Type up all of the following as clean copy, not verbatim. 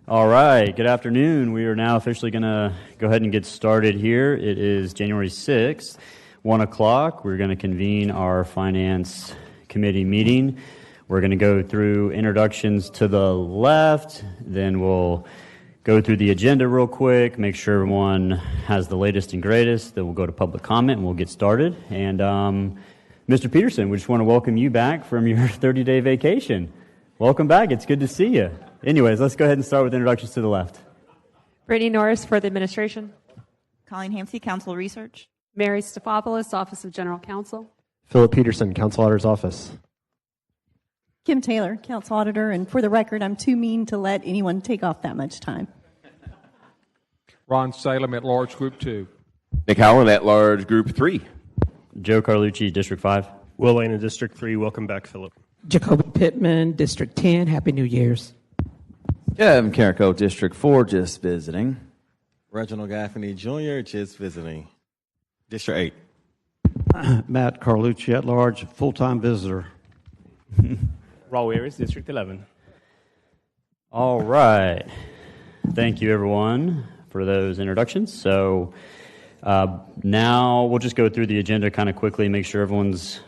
All right, good afternoon. We are now officially going to go ahead and get started here. It is January 6th, 1 o'clock. We're going to convene our Finance Committee meeting. We're going to go through introductions to the left, then we'll go through the agenda real quick, make sure everyone has the latest and greatest, then we'll go to public comment and we'll get started. And Mr. Peterson, we just want to welcome you back from your 30-day vacation. Welcome back. It's good to see you. Anyways, let's go ahead and start with introductions to the left. Brittany Norris for the administration. Colleen Hampsey, Council Research. Mary Stefopoulos, Office of General Counsel. Philip Peterson, Council Auditor's Office. Kim Taylor, Council Auditor, and for the record, I'm too mean to let anyone take off that much time. Ron Salem at Large Group 2. Nick Howland at Large Group 3. Joe Carlucci, District 5. Will Lane in District 3. Welcome back, Philip. Jacoby Pittman, District 10. Happy New Year's. Kevin Carrico, District 4, just visiting. Reginald Gaffney Jr., just visiting. District 8. Matt Carlucci at large, full-time visitor. Raul Ayers, District 11. All right. Thank you, everyone, for those introductions. So now we'll just go through the agenda kind of quickly, make sure everyone's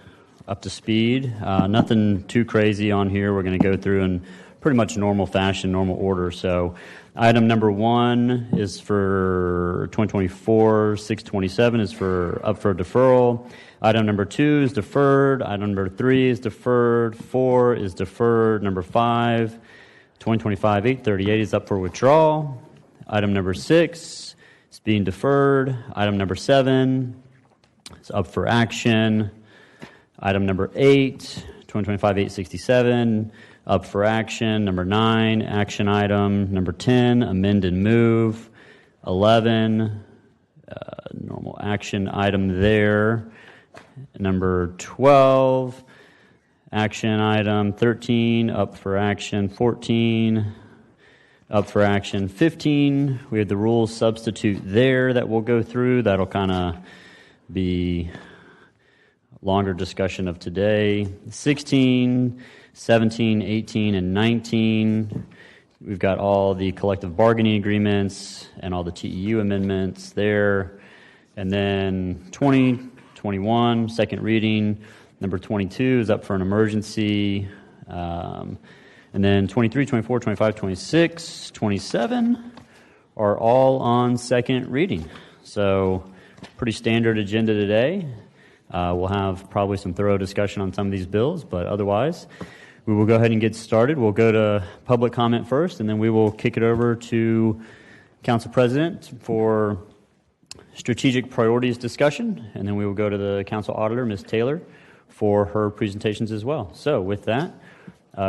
up to speed. Nothing too crazy on here. We're going to go through in pretty much normal fashion, normal order. So item number 1 is for 2024. 627 is up for deferral. Item number 2 is deferred. Item number 3 is deferred. 4 is deferred. Number 5, 2025 838 is up for withdrawal. Item number 6 is being deferred. Item number 7 is up for action. Item number 8, 2025 867, up for action. Number 9, action item. Number 10, amend and move. 11, normal action item there. Number 12, action item. 13, up for action. 14, up for action. 15, we have the rules substitute there that we'll go through. That'll kind of be longer discussion of today. 16, 17, 18, and 19. We've got all the collective bargaining agreements and all the TEU amendments there. And then 20, 21, second reading. Number 22 is up for an emergency. And then 23, 24, 25, 26, 27 are all on second reading. So pretty standard agenda today. We'll have probably some thorough discussion on some of these bills, but otherwise, we will go ahead and get started. We'll go to public comment first, and then we will kick it over to Council President for strategic priorities discussion, and then we will go to the Council Auditor, Ms. Taylor, for her presentations as well. So with that,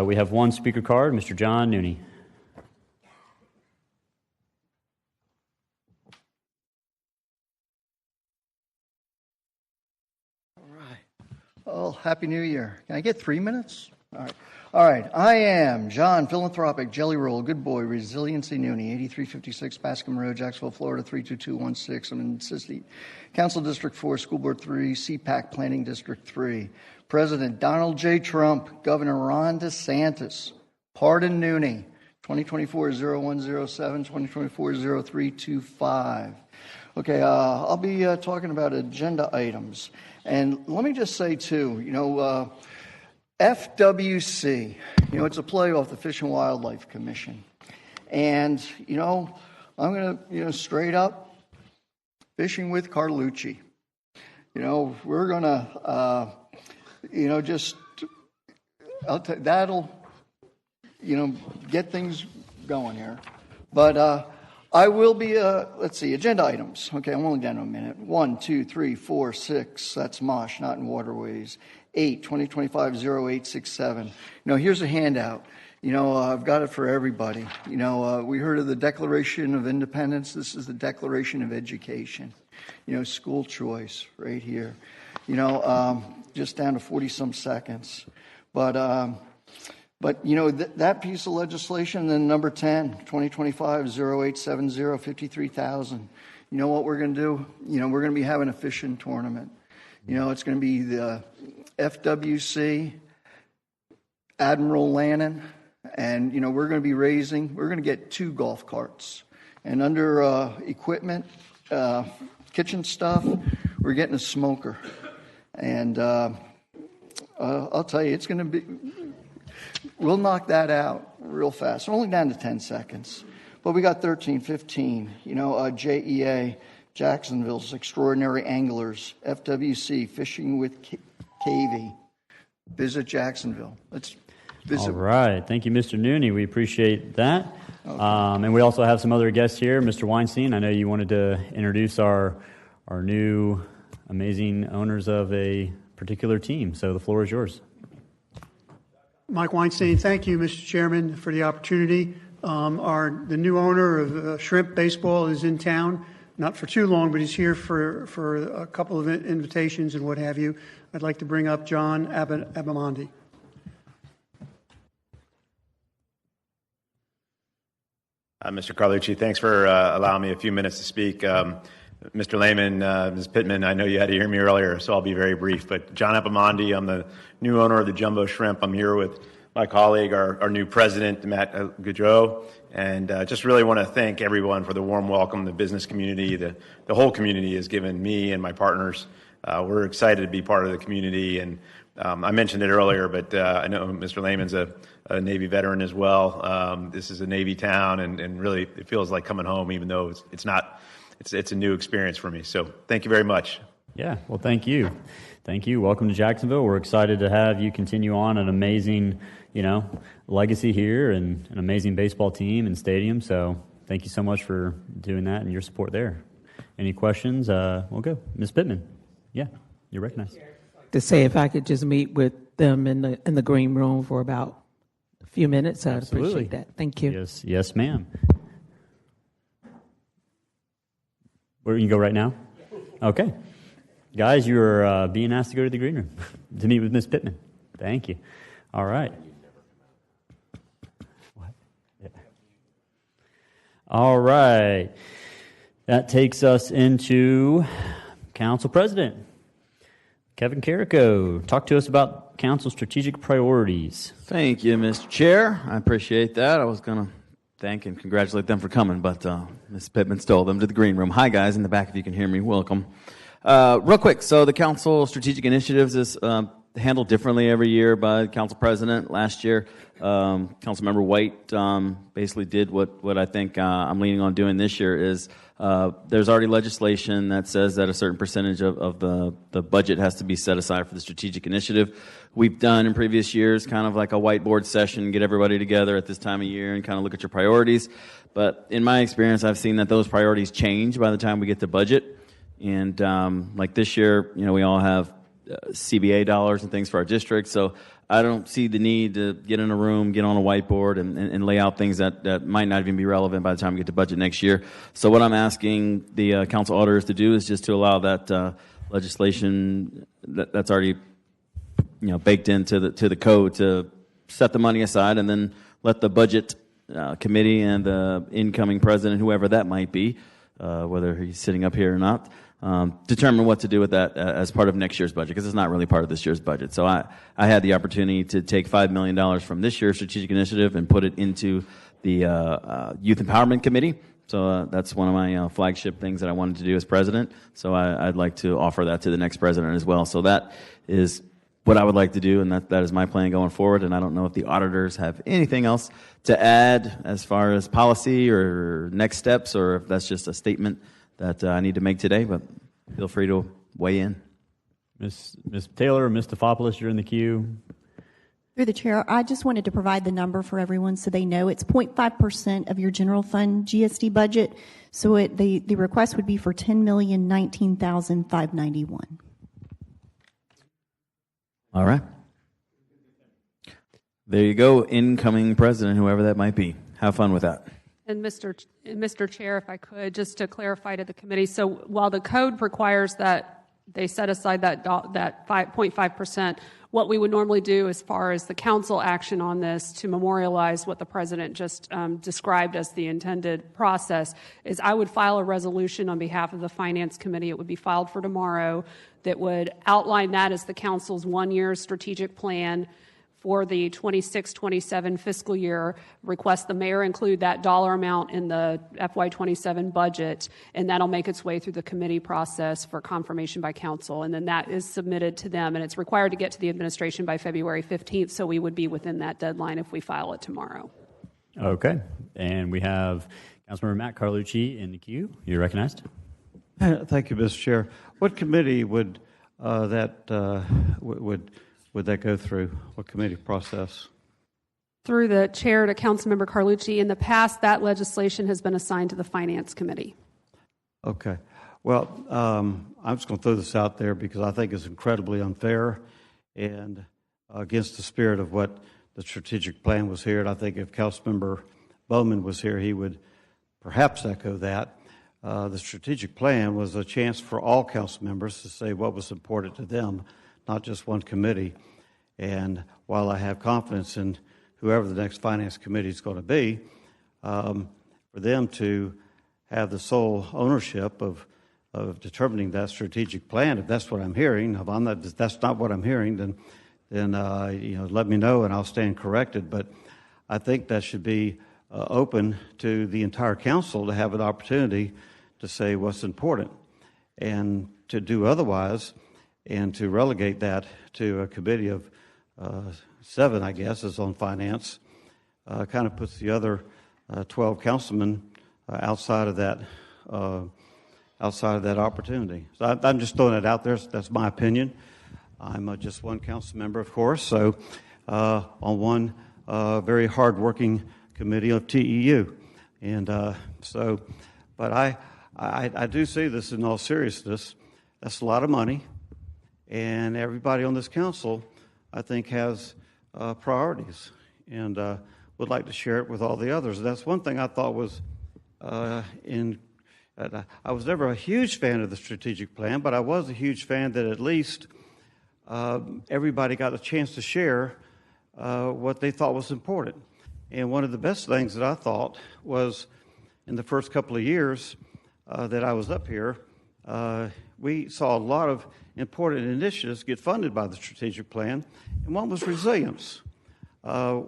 we have one speaker card, Mr. John Nooney. Well, Happy New Year. Can I get 3 minutes? All right. I am John Philanthropic Jelly Roll, Good Boy, Resiliency Nooney, 8356 Bascom Road, Jacksonville, Florida, 32216. I'm in Assistant Council District 4, School Board 3, CPAC Planning District 3. President Donald J. Trump, Governor Ron DeSantis, Pardon Nooney, 2024-0107, 2024-0325. Okay, I'll be talking about agenda items. And let me just say, too, FWC, it's a play off the Fish and Wildlife Commission. And, I'm going to, straight up, fishing with Carlucci. We're going to, that'll, get things going here. But I will be, let's see, agenda items. Okay, I'm only down to a minute. 1, 2, 3, 4, 6. That's MOSH, not in waterways. 8, 2025-0867. Here's a handout. I've got it for everybody. We heard of the Declaration of Independence. This is the Declaration of Education. School choice right here. Just down to 40-some seconds. But that piece of legislation, then number 10, 2025-0870, 53,000. You know what we're going to do? We're going to be having a fishing tournament. It's going to be the FWC, Admiral Lannon, And, we're going to get 2 golf carts. And under equipment, kitchen stuff, we're getting a smoker. And I'll tell you, we'll knock that out real fast. We're only down to 10 seconds. But we got 13, 15, JEA, Jacksonville's Extraordinary Anglers, FWC, Fishing with KV. Visit Jacksonville. Let's visit. All right. Thank you, Mr. Nooney. We appreciate that. Okay. And we also have some other guests here. Mr. Weinstein, I know you wanted to introduce our new amazing owners of a particular team. So the floor is yours. Mike Weinstein, thank you, Mr. Chairman, for the opportunity. The new owner of Shrimp Baseball is in town, not for too long, but he's here for a couple of invitations and what have you. I'd like to bring up John Abamondi. Mr. Carlucci, thanks for allowing me a few minutes to speak. Mr. Lehman, Ms. Pittman, I know you had to hear me earlier, so I'll be very brief. But John Abamondi, I'm the new owner of the Jumbo Shrimp. I'm here with my colleague, our new president, Matt Gaudreau, and just really want to thank everyone for the warm welcome. The business community, the whole community has given me and my partners. We're excited to be part of the community, and I mentioned it earlier, but I know Mr. Lehman's a Navy veteran as well. This is a Navy town, and really it feels like coming home, even though it's not. It's a new experience for me. So thank you very much. Yeah, well, thank you. Thank you. Welcome to Jacksonville. We're excited to have you continue on an amazing, legacy here and an amazing baseball team and stadium. So thank you so much for doing that and your support there. Any questions? We'll go. Ms. Pittman. Yeah, you're recognized. To say if I could just meet with them in the green room for about a few minutes, I'd appreciate that. Thank you. Yes, ma'am. Where you can go right now? Okay. Guys, you're being asked to go to the green room to meet with Ms. Pittman. Thank you. All right. What? Yeah. All right. That takes us into Council President. Kevin Carrico, talk to us about Council strategic priorities. Thank you, Mr. Chair. I appreciate that. I was going to thank and congratulate them for coming, but Ms. Pittman stole them to the green room. Hi, guys, in the back, if you can hear me, welcome. Real quick, so the council strategic initiatives is handled differently every year by the council president. Last year, Councilmember White basically did what I think I'm leaning on doing this year is there's already legislation that says that a certain percentage of the budget has to be set aside for the strategic initiative. We've done in previous years kind of like a whiteboard session, get everybody together at this time of year and kind of look at your priorities. But in my experience, I've seen that those priorities change by the time we get to budget. And like this year, we all have CBA dollars and things for our district. So I don't see the need to get in a room, get on a whiteboard, and lay out things that might not even be relevant by the time we get to budget next year. So what I'm asking the council auditors to do is just to allow that legislation that's already baked into the code to set the money aside and then let the budget committee and the incoming president, whoever that might be, whether he's sitting up here or not, determine what to do with that as part of next year's budget, because it's not really part of this year's budget. So I had the opportunity to take $5 million from this year's strategic initiative and put it into the Youth Empowerment Committee. So that's one of my flagship things that I wanted to do as president. So I'd like to offer that to the next president as well. So that is what I would like to do, and that is my plan going forward. And I don't know if the auditors have anything else to add as far as policy or next steps, or if that's just a statement that I need to make today, but feel free to weigh in. Ms. Taylor, Ms. Stefopoulos, you're in the queue. Through the chair, I just wanted to provide the number for everyone so they know it's 0.5% of your general fund GSD budget. So the request would be for $10,019,591. All right. There you go, incoming president, whoever that might be. Have fun with that. And Mr. Chair, if I could, just to clarify to the committee, so while the code requires that they set aside that 0.5%, what we would normally do as far as the council action on this to memorialize what the president just described as the intended process is I would file a resolution on behalf of the Finance Committee. It would be filed for tomorrow that would outline that as the council's one-year strategic plan for the 26-27 fiscal year, request the mayor include that dollar amount in the FY27 budget, and that'll make its way through the committee process for confirmation by council, and then that is submitted to them, and it's required to get to the administration by February 15th, so we would be within that deadline if we file it tomorrow. Okay. And we have Councilmember Matt Carlucci in the queue. You're recognized. Thank you, Mr. Chair. What committee would that go through? What committee process? Through the chair to Councilmember Carlucci. In the past, that legislation has been assigned to the Finance Committee. Okay. Well, I'm just going to throw this out there because I think it's incredibly unfair and against the spirit of what the strategic plan was here. And I think if Councilmember Bowman was here, he would perhaps echo that. The strategic plan was a chance for all council members to say what was important to them, not just one committee. And while I have confidence in whoever the next finance committee is going to be, for them to have the sole ownership of determining that strategic plan, if that's what I'm hearing, if that's not what I'm hearing, then let me know and I'll stand corrected. But I think that should be open to the entire council to have an opportunity to say what's important. And to do otherwise and to relegate that to a committee of 7, I guess, is on finance, kind of puts the other 12 councilmen outside of that opportunity. So I'm just throwing it out there. That's my opinion. I'm just one council member, of course, so on one very hard-working committee of TEU. And but I do see this in all seriousness. That's a lot of money, and everybody on this council, I think, has priorities and would like to share it with all the others. That's one thing I thought was I was never a huge fan of the strategic plan, but I was a huge fan that at least everybody got a chance to share what they thought was important. And one of the best things that I thought was in the first couple of years that I was up here, we saw a lot of important initiatives get funded by the strategic plan, and one was resilience,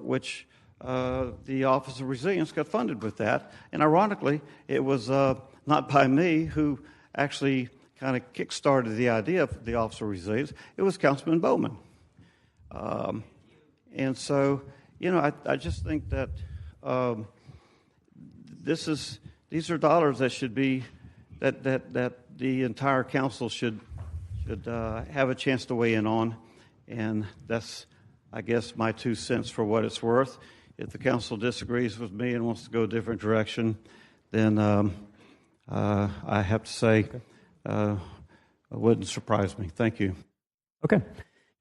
which the Office of Resilience got funded with that. And ironically, it was not by me who actually kind of kick-started the idea of the Office of Resilience. It was Councilman Bowman. And so, I just think that these are dollars that should be that the entire council should have a chance to weigh in on, and that's, I guess, my 2 cents for what it's worth. If the council disagrees with me and wants to go a different direction, then I have to say it wouldn't surprise me. Thank you. Okay.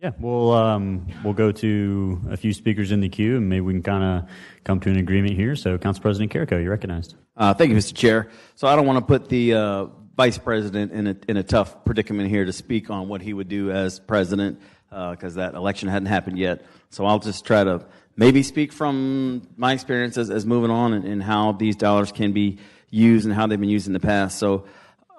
Yeah, we'll go to a few speakers in the queue, and maybe we can kind of come to an agreement here. So, Council President Carrico, you're recognized. Thank you, Mr. Chair. So I don't want to put the Vice President in a tough predicament here to speak on what he would do as President because that election hadn't happened yet. So I'll just try to maybe speak from my experience as moving on and how these dollars can be used and how they've been used in the past. So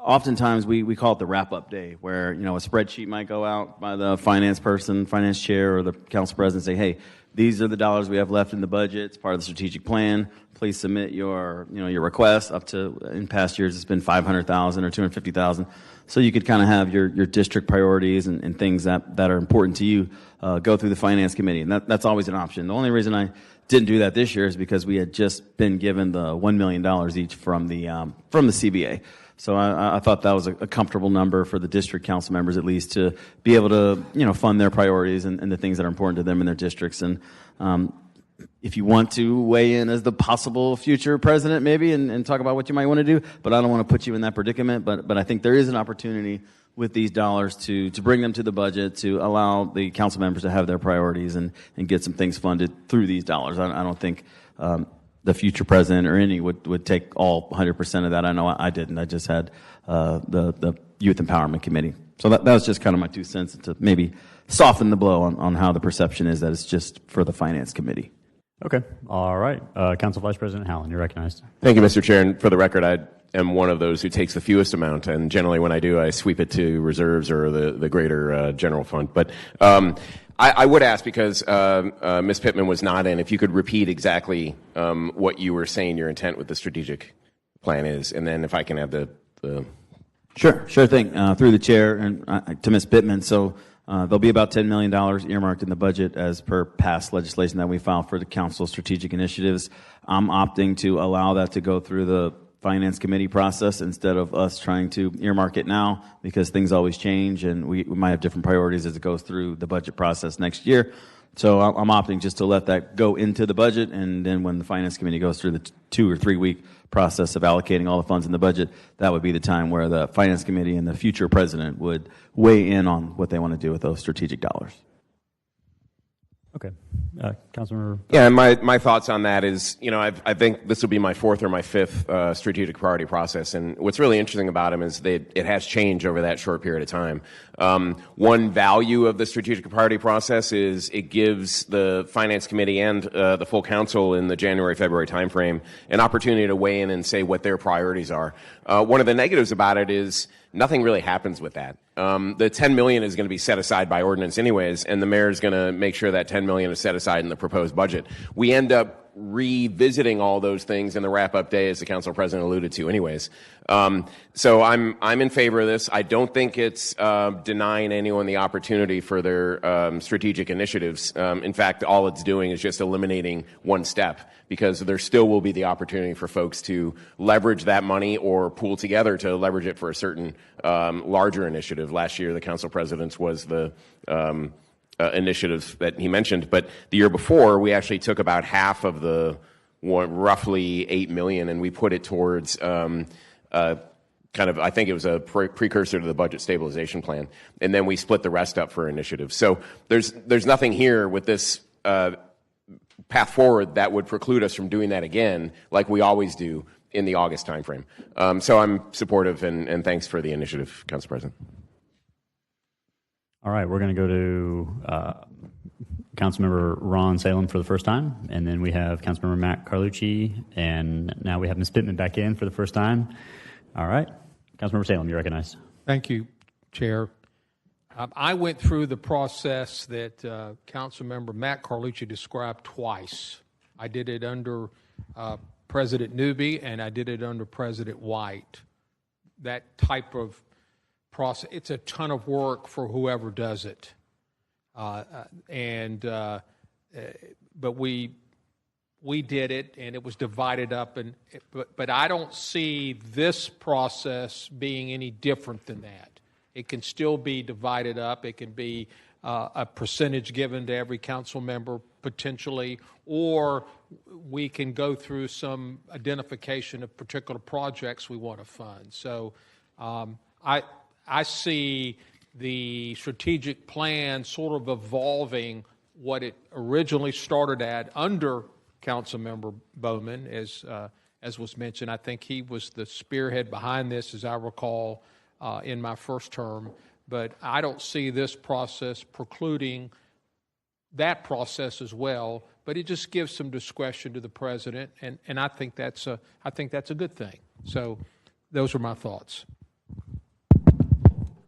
oftentimes we call it the wrap-up day where, a spreadsheet might go out by the finance person, finance chair, or the council president and say, hey, these are the dollars we have left in the budget. It's part of the strategic plan. Please submit your request. Up to, in past years, it's been $500,000 or $250,000. So you could kind of have your district priorities and things that are important to you go through the finance committee. And that's always an option. The only reason I didn't do that this year is because we had just been given the $1 million each from the CBA. So I thought that was a comfortable number for the district council members, at least, to be able to, fund their priorities and the things that are important to them in their districts. And if you want to weigh in as the possible future president, maybe, and talk about what you might want to do, but I don't want to put you in that predicament. But I think there is an opportunity with these dollars to bring them to the budget, to allow the council members to have their priorities and get some things funded through these dollars. I don't think the future president or any would take all 100% of that. I know I didn't. I just had the Youth Empowerment Committee. So that was just kind of my 2 cents to maybe soften the blow on how the perception is that it's just for the Finance Committee. Okay. All right. Council Vice President Howland, you're recognized. Thank you, Mr. Chair. And for the record, I am one of those who takes the fewest amount, and generally when I do, I sweep it to reserves or the greater general fund. But I would ask, because Ms. Pittman was not in, if you could repeat exactly what you were saying your intent with the strategic plan is, and then if I can have the Sure thing. Through the chair and to Ms. Pittman. So there'll be about $10 million earmarked in the budget as per past legislation that we filed for the council strategic initiatives. I'm opting to allow that to go through the finance committee process instead of us trying to earmark it now, because things always change and we might have different priorities as it goes through the budget process next year. So I'm opting just to let that go into the budget, and then when the finance committee goes through the 2 or 3 week process of allocating all the funds in the budget, that would be the time where the finance committee and the future president would weigh in on what they want to do with those strategic dollars. Okay. Councilmember? Yeah, and my thoughts on that is, I think this will be my 4th or my 5th strategic priority process. And what's really interesting about them is that it has changed over that short period of time. One value of the strategic priority process is it gives the Finance Committee and the full council in the January-February timeframe an opportunity to weigh in and say what their priorities are. One of the negatives about it is nothing really happens with that. The $10 million is going to be set aside by ordinance anyways, and the mayor is going to make sure that $10 million is set aside in the proposed budget. We end up revisiting all those things in the wrap-up day, as the council president alluded to anyways. So I'm in favor of this. I don't think it's denying anyone the opportunity for their strategic initiatives. In fact, all it's doing is just eliminating one step, because there still will be the opportunity for folks to leverage that money or pool together to leverage it for a certain larger initiative. Last year, the council president's was the initiative that he mentioned, but the year before, we actually took about half of the roughly $8 million, and we put it towards I think it was a precursor to the budget stabilization plan, and then we split the rest up for initiatives. So there's nothing here with this path forward that would preclude us from doing that again, like we always do in the August timeframe. So I'm supportive, and thanks for the initiative, Council President. All right, we're going to go to Councilmember Ron Salem for the first time, and then we have Councilmember Matt Carlucci, and now we have Ms. Pittman back in for the first time. All right, Councilmember Salem, you're recognized. Thank you, Chair. I went through the process that Councilmember Matt Carlucci described twice. I did it under President Newby, and I did it under President White. That type of process, it's a ton of work for whoever does it. But we did it, and it was divided up. But I don't see this process being any different than that. It can still be divided up. It can be a percentage given to every council member potentially, or we can go through some identification of particular projects we want to fund. So I see the strategic plan sort of evolving what it originally started at under Councilmember Bowman, as was mentioned. I think he was the spearhead behind this, as I recall, in my first term. But I don't see this process precluding that process as well. But it just gives some discretion to the president, and I think that's a good thing. So those are my thoughts.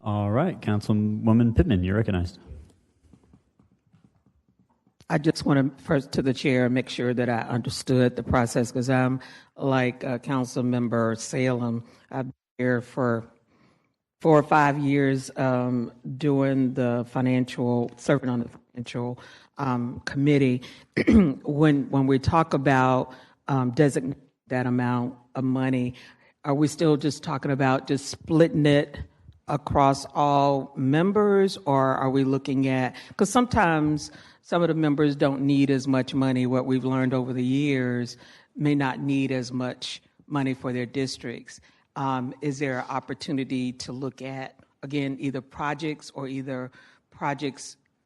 All right, Councilwoman Pittman, you're recognized. I just want to, first to the chair, make sure that I understood the process, because I'm like Council Member Salem. I've been here for 4 or 5 years doing the serving on the financial committee. When we talk about designating that amount of money, are we still just talking about just splitting it across all members, or are we looking at, because sometimes some of the members don't need as much money. What we've learned over the years may not need as much money for their districts. Is there an opportunity to look at, again, either projects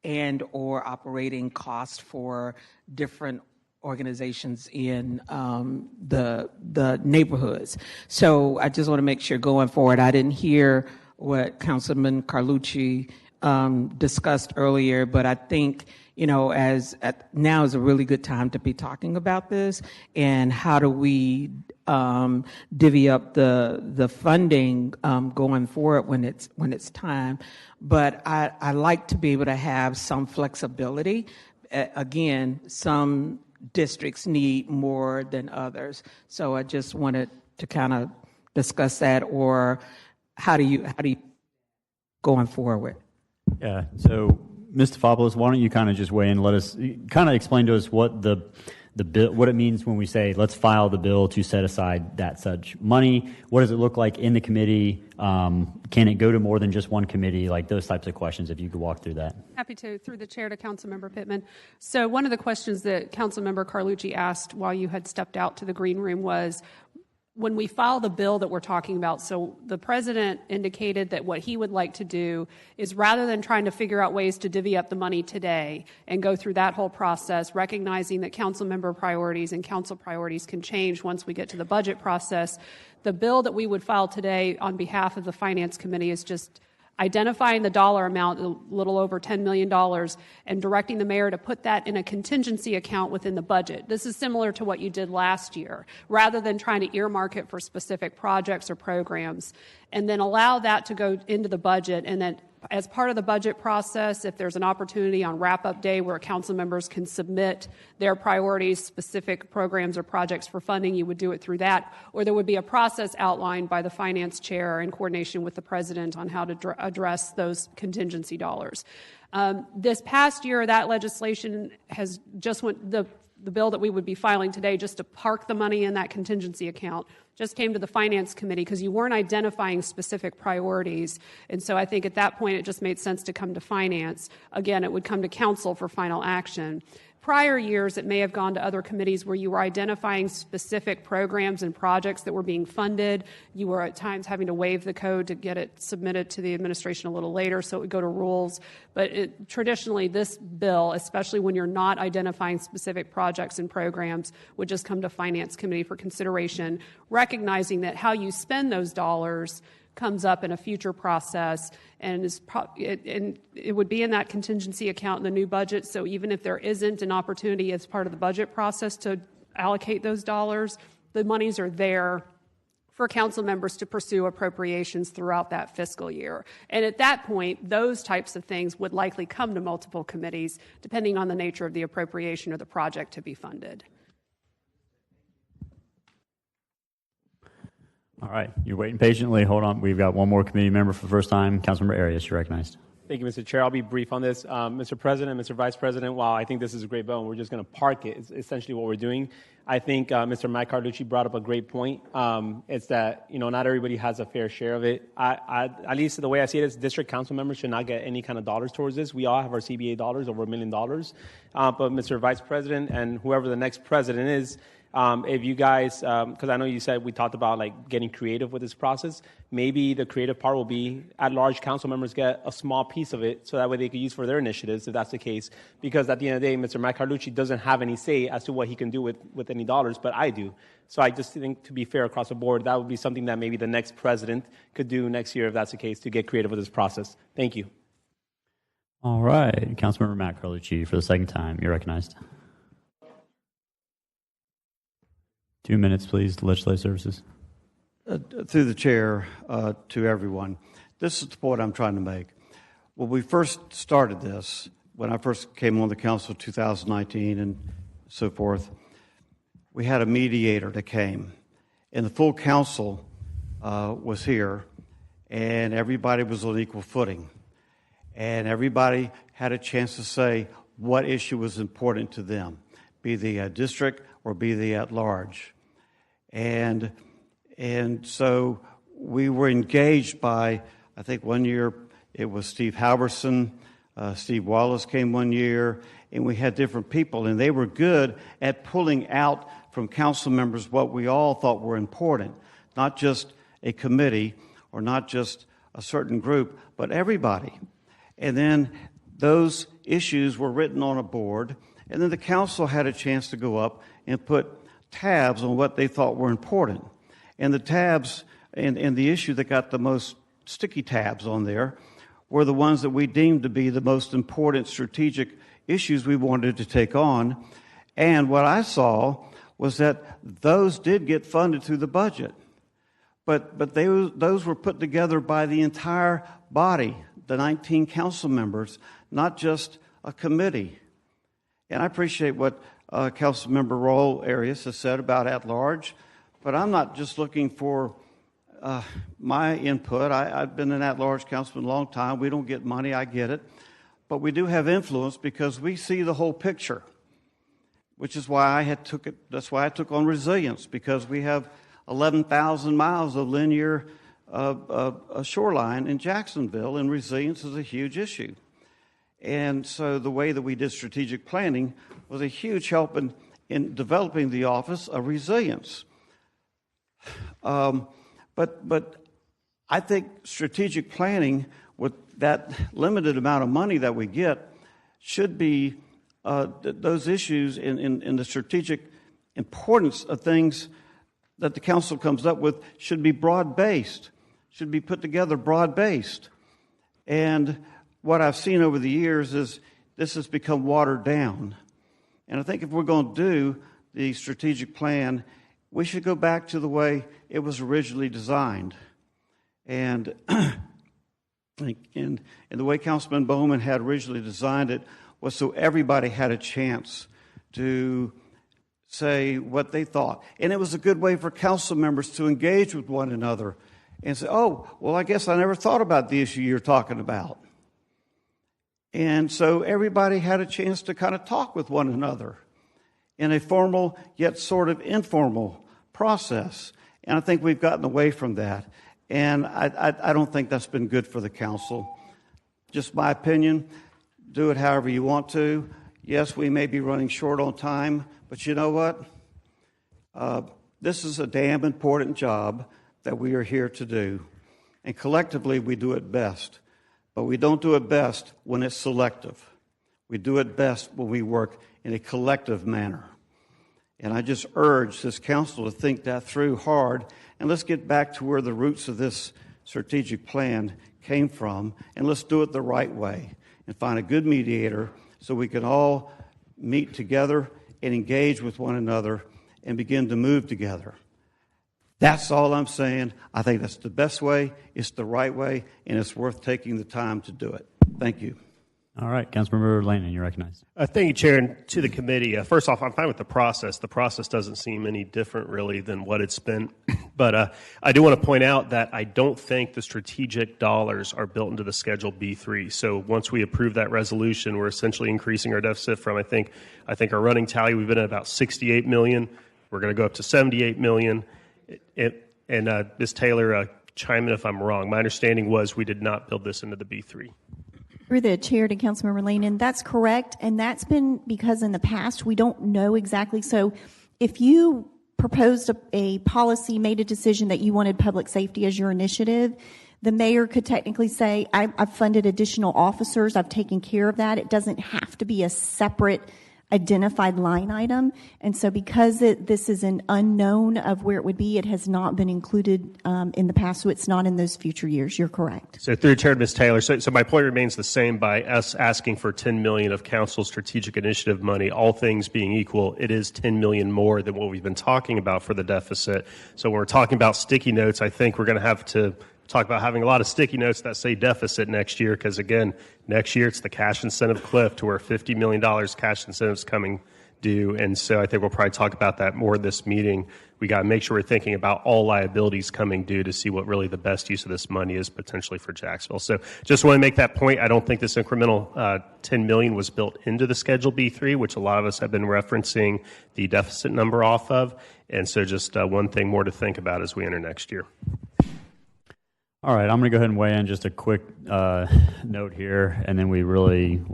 and or operating costs for different organizations in the neighborhoods? So I just want to make sure going forward, I didn't hear what Councilman Carlucci discussed earlier, but I think, now is a really good time to be talking about this and how do we divvy up the funding going forward when it's time. But I like to be able to have some flexibility. Again, some districts need more than others, so I just wanted to kind of discuss that, or how do you going forward? Yeah. So, Ms. Stefopoulos, why don't you kind of just weigh in? Let us kind of explain to us what the bill, what it means when we say let's file the bill to set aside that such money. What does it look like in the committee? Can it go to more than just one committee? Like those types of questions. If you could walk through that. Happy to, through the chair to Councilmember Pittman. So one of the questions that Councilmember Carlucci asked while you had stepped out to the green room was, when we file the bill that we're talking about, so the president indicated that what he would like to do is, rather than trying to figure out ways to divvy up the money today and go through that whole process, recognizing that council member priorities and council priorities can change once we get to the budget process, the bill that we would file today on behalf of the Finance Committee is just identifying the dollar amount, a little over $10 million, and directing the mayor to put that in a contingency account within the budget. This is similar to what you did last year, rather than trying to earmark it for specific projects or programs, and then allow that to go into the budget. And then as part of the budget process, if there's an opportunity on wrap-up day where council members can submit their priorities, specific programs or projects for funding, you would do it through that. Or there would be a process outlined by the finance chair in coordination with the president on how to address those contingency dollars. This past year, that legislation has just went, the bill that we would be filing today, just to park the money in that contingency account, just came to the Finance Committee because you weren't identifying specific priorities. And so I think at that point it just made sense to come to Finance. Again, it would come to Council for final action. Prior years, it may have gone to other committees where you were identifying specific programs and projects that were being funded. You were at times having to waive the code to get it submitted to the administration a little later, so it would go to rules. But traditionally, this bill, especially when you're not identifying specific projects and programs, would just come to Finance Committee for consideration, recognizing that how you spend those dollars comes up in a future process, and it would be in that contingency account in the new budget. So even if there isn't an opportunity as part of the budget process to allocate those dollars, the monies are there for council members to pursue appropriations throughout that fiscal year. And at that point, those types of things would likely come to multiple committees, depending on the nature of the appropriation or the project to be funded. All right, you're waiting patiently. Hold on. We've got one more committee member for the first time. Councilmember Arias, you're recognized. Thank you, Mr. Chair. I'll be brief on this. Mr. President, Mr. Vice President, while I think this is a great bill and we're just going to park it, it's essentially what we're doing. I think Mr. Mike Carlucci brought up a great point. It's that, not everybody has a fair share of it. At least the way I see it is district council members should not get any kind of dollars towards this. We all have our CBA dollars, over $1 million. But Mr. Vice President and whoever the next president is, if you guys, because I know you said we talked about like getting creative with this process, maybe the creative part will be at-large council members get a small piece of it so that way they can use for their initiatives if that's the case. Because at the end of the day, Mr. Mike Carlucci doesn't have any say as to what he can do with any dollars, but I do. So I just think, to be fair across the board, that would be something that maybe the next president could do next year if that's the case, to get creative with this process. Thank you. All right, Councilmember Matt Carlucci, for the second time, you're recognized. 2 minutes, please. Legislative Services. Through the chair, to everyone, this is the point I'm trying to make. When we first started this, when I first came on the council in 2019 and so forth, we had a mediator that came, and the full council was here, and everybody was on equal footing, and everybody had a chance to say what issue was important to them, be the district or be the at-large. And so we were engaged by, I think one year it was Steve Halverson, Steve Wallace came one year, and we had different people, and they were good at pulling out from council members what we all thought were important, not just a committee or not just a certain group, but everybody. And then those issues were written on a board, and then the council had a chance to go up and put tabs on what they thought were important. And the tabs and the issue that got the most sticky tabs on there were the ones that we deemed to be the most important strategic issues we wanted to take on. And what I saw was that those did get funded through the budget. But those were put together by the entire body, the 19 council members, not just a committee. And I appreciate what Councilmember Roll Arias has said about at-large, but I'm not just looking for my input. I've been an at-large councilman a long time. We don't get money, I get it. But we do have influence because we see the whole picture, which is why that's why I took on resilience, because we have 11,000 miles of linear shoreline in Jacksonville, and resilience is a huge issue. And so the way that we did strategic planning was a huge help in developing the office of resilience. But I think strategic planning, with that limited amount of money that we get, should be those issues in the strategic importance of things that the council comes up with should be broad-based, should be put together broad-based. And what I've seen over the years is this has become watered down. And I think if we're going to do the strategic plan, we should go back to the way it was originally designed. And the way Councilman Bowman had originally designed it was so everybody had a chance to say what they thought. And it was a good way for council members to engage with one another and say, oh, well, I guess I never thought about the issue you're talking about. And so everybody had a chance to kind of talk with one another in a formal yet sort of informal process. And I think we've gotten away from that. And I don't think that's been good for the council. Just my opinion, do it however you want to. Yes, we may be running short on time, but you know what? This is a damn important job that we are here to do. And collectively, we do it best. But we don't do it best when it's selective. We do it best when we work in a collective manner. And I just urge this council to think that through hard, and let's get back to where the roots of this strategic plan came from, and let's do it the right way and find a good mediator so we can all meet together and engage with one another and begin to move together. That's all I'm saying. I think that's the best way, it's the right way, and it's worth taking the time to do it. Thank you. All right, Councilmember Lannon, you're recognized. Thank you, Chair, and to the committee. First off, I'm fine with the process. The process doesn't seem any different, really, than what it's been. But I do want to point out that I don't think the strategic dollars are built into the Schedule B3. So once we approve that resolution, we're essentially increasing our deficit from, I think our running tally, we've been at about $68 million. We're going to go up to $78 million. And Ms. Taylor, chime in if I'm wrong. My understanding was we did not build this into the B3. Through the chair to Councilmember Lannon, that's correct, and that's been because in the past we don't know exactly. So if you proposed a policy, made a decision that you wanted public safety as your initiative, the mayor could technically say, I've funded additional officers, I've taken care of that. It doesn't have to be a separate identified line item. And so because this is an unknown of where it would be, it has not been included in the past, so it's not in those future years. You're correct. So through the chair to Ms. Taylor, so my point remains the same by us asking for $10 million of council strategic initiative money. All things being equal, it is $10 million more than what we've been talking about for the deficit. So when we're talking about sticky notes, I think we're going to have to talk about having a lot of sticky notes that say deficit next year, because again, next year it's the cash incentive cliff to where $50 million cash incentives coming due. And so I think we'll probably talk about that more this meeting. We got to make sure we're thinking about all liabilities coming due to see what really the best use of this money is potentially for Jacksonville. So just want to make that point. I don't think this incremental $10 million was built into the Schedule B3, which a lot of us have been referencing the deficit number off of. And so just one thing more to think about as we enter next year. All right, I'm going to go ahead and weigh in just a quick note here, and then we'll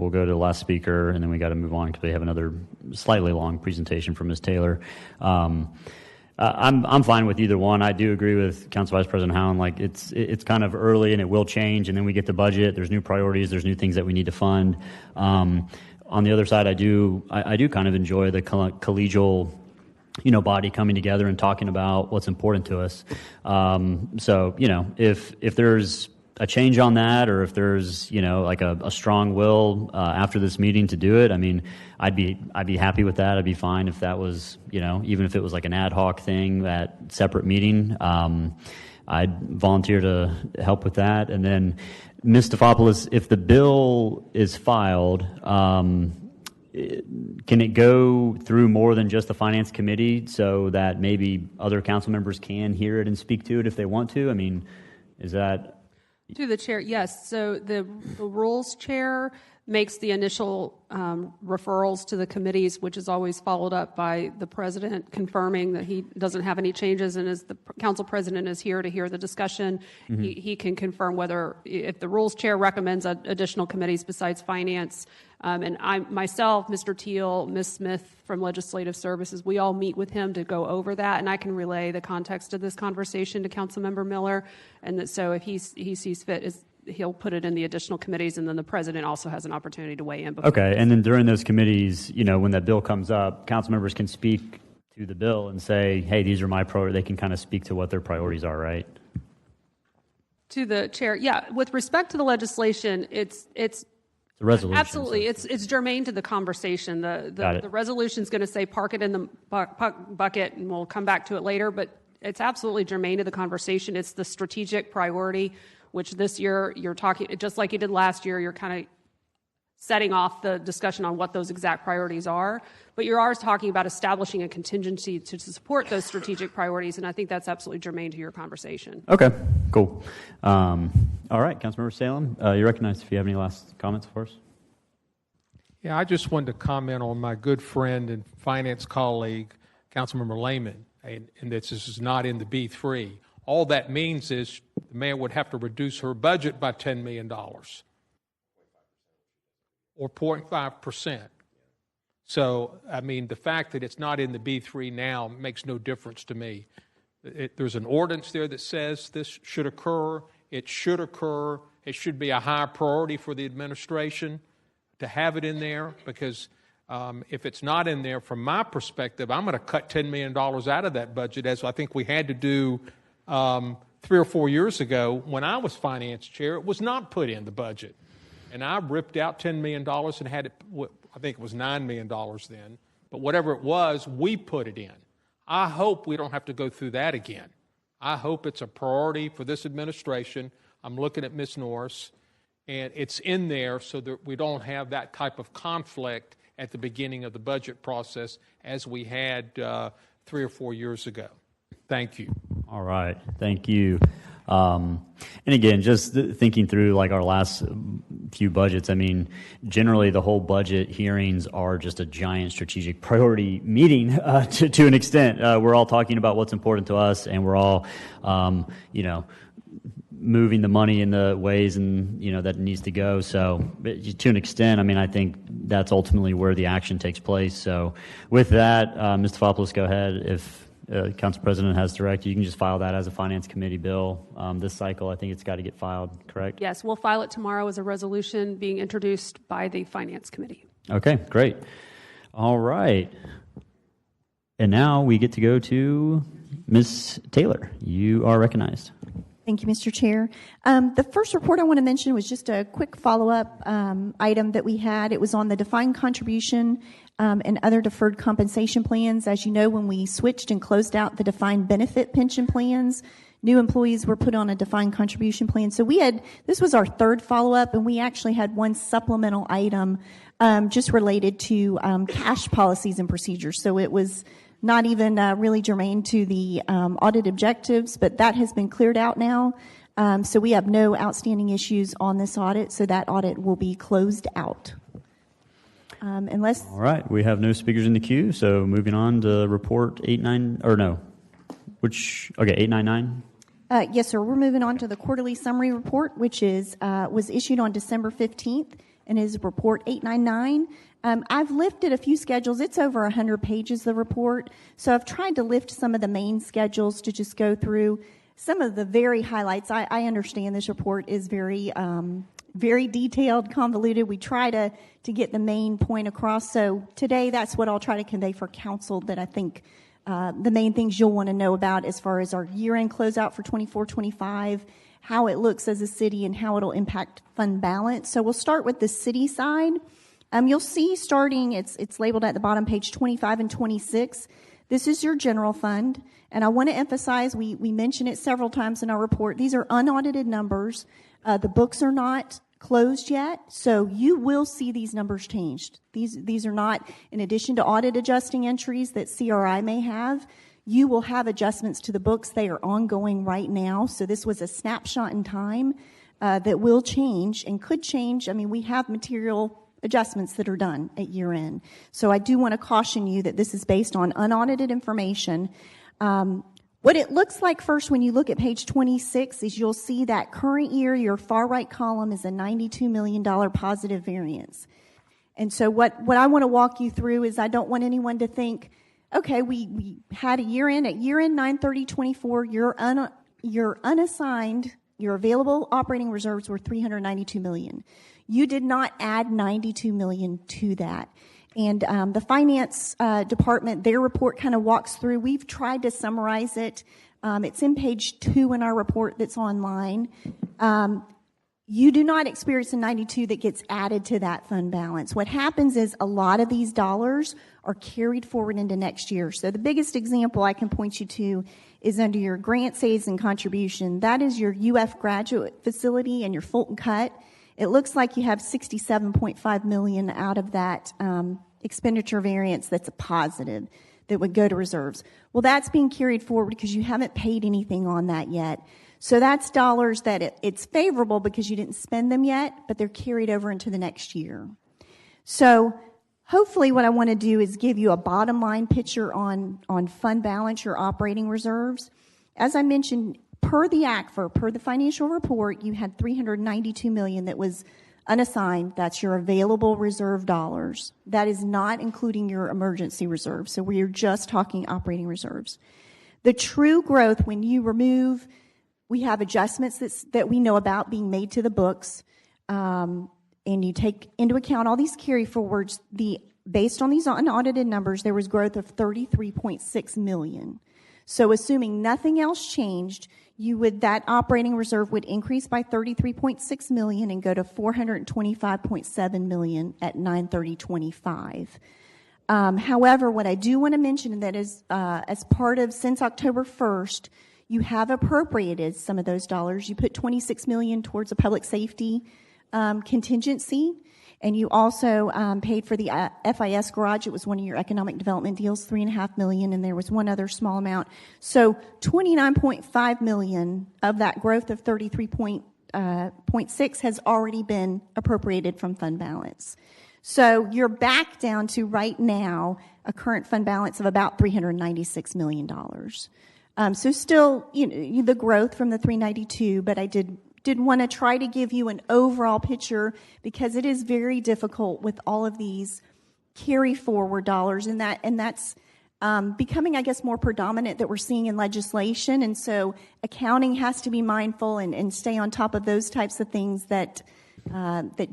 go to the last speaker, and then we got to move on because we have another slightly long presentation from Ms. Taylor. I'm fine with either one. I do agree with Council Vice President Howland. Like it's kind of early, and it will change, and then we get the budget. There's new priorities. There's new things that we need to fund. On the other side, I do kind of enjoy the collegial body coming together and talking about what's important to us. So, if there's a change on that, or if there's, like a strong will after this meeting to do it, I mean, I'd be happy with that. I'd be fine if that was, even if it was like an ad hoc thing, that separate meeting. I'd volunteer to help with that. And then, Ms. Stefopoulos, if the bill is filed, can it go through more than just the Finance Committee so that maybe other council members can hear it and speak to it if they want to? I mean, is that... To the chair, yes. So the rules chair makes the initial referrals to the committees, which is always followed up by the president confirming that he doesn't have any changes, and as the council president is here to hear the discussion, he can confirm whether, if the rules chair recommends additional committees besides finance, and I myself, Mr. Teal, Ms. Smith from Legislative Services, we all meet with him to go over that, and I can relay the context of this conversation to Councilmember Miller, and that so if he sees fit, he'll put it in the additional committees, and then the president also has an opportunity to weigh in. Okay, and then during those committees, when that bill comes up, council members can speak to the bill and say, hey, these are my priorities. They can kind of speak to what their priorities are, right? To the chair, yeah. With respect to the legislation, it's a resolution. Absolutely, it's germane to the conversation. The resolution is going to say park it in the bucket, and we'll come back to it later, but it's absolutely germane to the conversation. It's the strategic priority, which this year you're talking, just like you did last year, you're kind of setting off the discussion on what those exact priorities are. But you're always talking about establishing a contingency to support those strategic priorities, and I think that's absolutely germane to your conversation. Okay, cool. All right, Councilmember Salem, you're recognized if you have any last comments for us. Yeah, I just wanted to comment on my good friend and finance colleague, Councilmember Lehman, and this is not in the B3. All that means is the mayor would have to reduce her budget by $10 million or 0.5%. So, I mean, the fact that it's not in the B3 now makes no difference to me. There's an ordinance there that says this should occur. It should occur. It should be a high priority for the administration to have it in there, because if it's not in there, from my perspective, I'm going to cut $10 million out of that budget, as I think we had to do 3 or 4 years ago when I was finance chair. It was not put in the budget. And I ripped out $10 million and had it, I think it was $9 million then, but whatever it was, we put it in. I hope we don't have to go through that again. I hope it's a priority for this administration. I'm looking at Ms. Norris, and it's in there so that we don't have that type of conflict at the beginning of the budget process as we had 3 or 4 years ago. Thank you. All right, thank you. And again, just thinking through like our last few budgets, I mean, generally the whole budget hearings are just a giant strategic priority meeting to an extent. We're all talking about what's important to us, and we're all, moving the money in the ways and that it needs to go. So to an extent, I mean, I think that's ultimately where the action takes place. So with that, Ms. Stefopoulos, go ahead. If Council President has directed, you can just file that as a Finance Committee bill. This cycle, I think it's got to get filed, correct? Yes, we'll file it tomorrow as a resolution being introduced by the Finance Committee. Okay, great. All right. And now we get to go to Ms. Taylor. You are recognized. Thank you, Mr. Chair. The first report I want to mention was just a quick follow-up item that we had. It was on the defined contribution and other deferred compensation plans. As you know, when we switched and closed out the defined benefit pension plans, new employees were put on a defined contribution plan. So this was our third follow-up, and we actually had one supplemental item just related to cash policies and procedures. So it was not even really germane to the audit objectives, but that has been cleared out now. So we have no outstanding issues on this audit, so that audit will be closed out. All right, we have no speakers in the queue, so moving on to report 899. Yes, sir. We're moving on to the quarterly summary report, which was issued on December 15th and is report 899. I've lifted a few schedules. It's over 100 pages, the report. So I've tried to lift some of the main schedules to just go through some of the very highlights. I understand this report is very detailed, convoluted. We try to get the main point across. So today, that's what I'll try to convey for council, that I think the main things you'll want to know about as far as our year-end closeout for 24-25, how it looks as a city and how it'll impact fund balance. So we'll start with the city side. You'll see starting, it's labeled at the bottom, page 25 and 26. This is your general fund. And I want to emphasize, we mention it several times in our report, these are unaudited numbers. The books are not closed yet, so you will see these numbers changed. These are not, in addition to audit adjusting entries that CRI may have, you will have adjustments to the books. They are ongoing right now, so this was a snapshot in time that will change and could change. I mean, we have material adjustments that are done at year end. So I do want to caution you that this is based on unaudited information. What it looks like first when you look at page 26 is you'll see that current year, your far right column is a $92 million positive variance. And so what I want to walk you through is I don't want anyone to think, okay, we had a year end, at year end 9/30/24, your unassigned, your available operating reserves were $392 million. You did not add $92 million to that. And the finance department, their report kind of walks through. We've tried to summarize it. It's in page 2 in our report that's online. You do not experience a 92 that gets added to that fund balance. What happens is a lot of these dollars are carried forward into next year. So the biggest example I can point you to is under your grant saves and contribution. That is your UF graduate facility and your Fulton Cut. It looks like you have $67.5 million out of that expenditure variance that's a positive that would go to reserves. Well, that's being carried forward because you haven't paid anything on that yet. So that's dollars that it's favorable because you didn't spend them yet, but they're carried over into the next year. So hopefully what I want to do is give you a bottom line picture on fund balance, your operating reserves. As I mentioned, per the ACFR, per the financial report, you had $392 million that was unassigned. That's your available reserve dollars. That is not including your emergency reserve. So we are just talking operating reserves. The true growth, when you remove, we have adjustments that we know about being made to the books, and you take into account all these carry forwards. Based on these unaudited numbers, there was growth of $33.6 million. So assuming nothing else changed, that operating reserve would increase by $33.6 million and go to $425.7 million at 9/30/25. However, what I do want to mention that is, as part of since October 1st, you have appropriated some of those dollars. You put $26 million towards a public safety contingency, and you also paid for the FIS garage. It was one of your economic development deals, $3.5 million, and there was one other small amount. So $29.5 million of that growth of $33.6 has already been appropriated from fund balance. So you're back down to right now a current fund balance of about $396 million. So still, the growth from the 392, but I did want to try to give you an overall picture because it is very difficult with all of these carry forward dollars, and that's becoming, I guess, more predominant that we're seeing in legislation. And so accounting has to be mindful and stay on top of those types of things that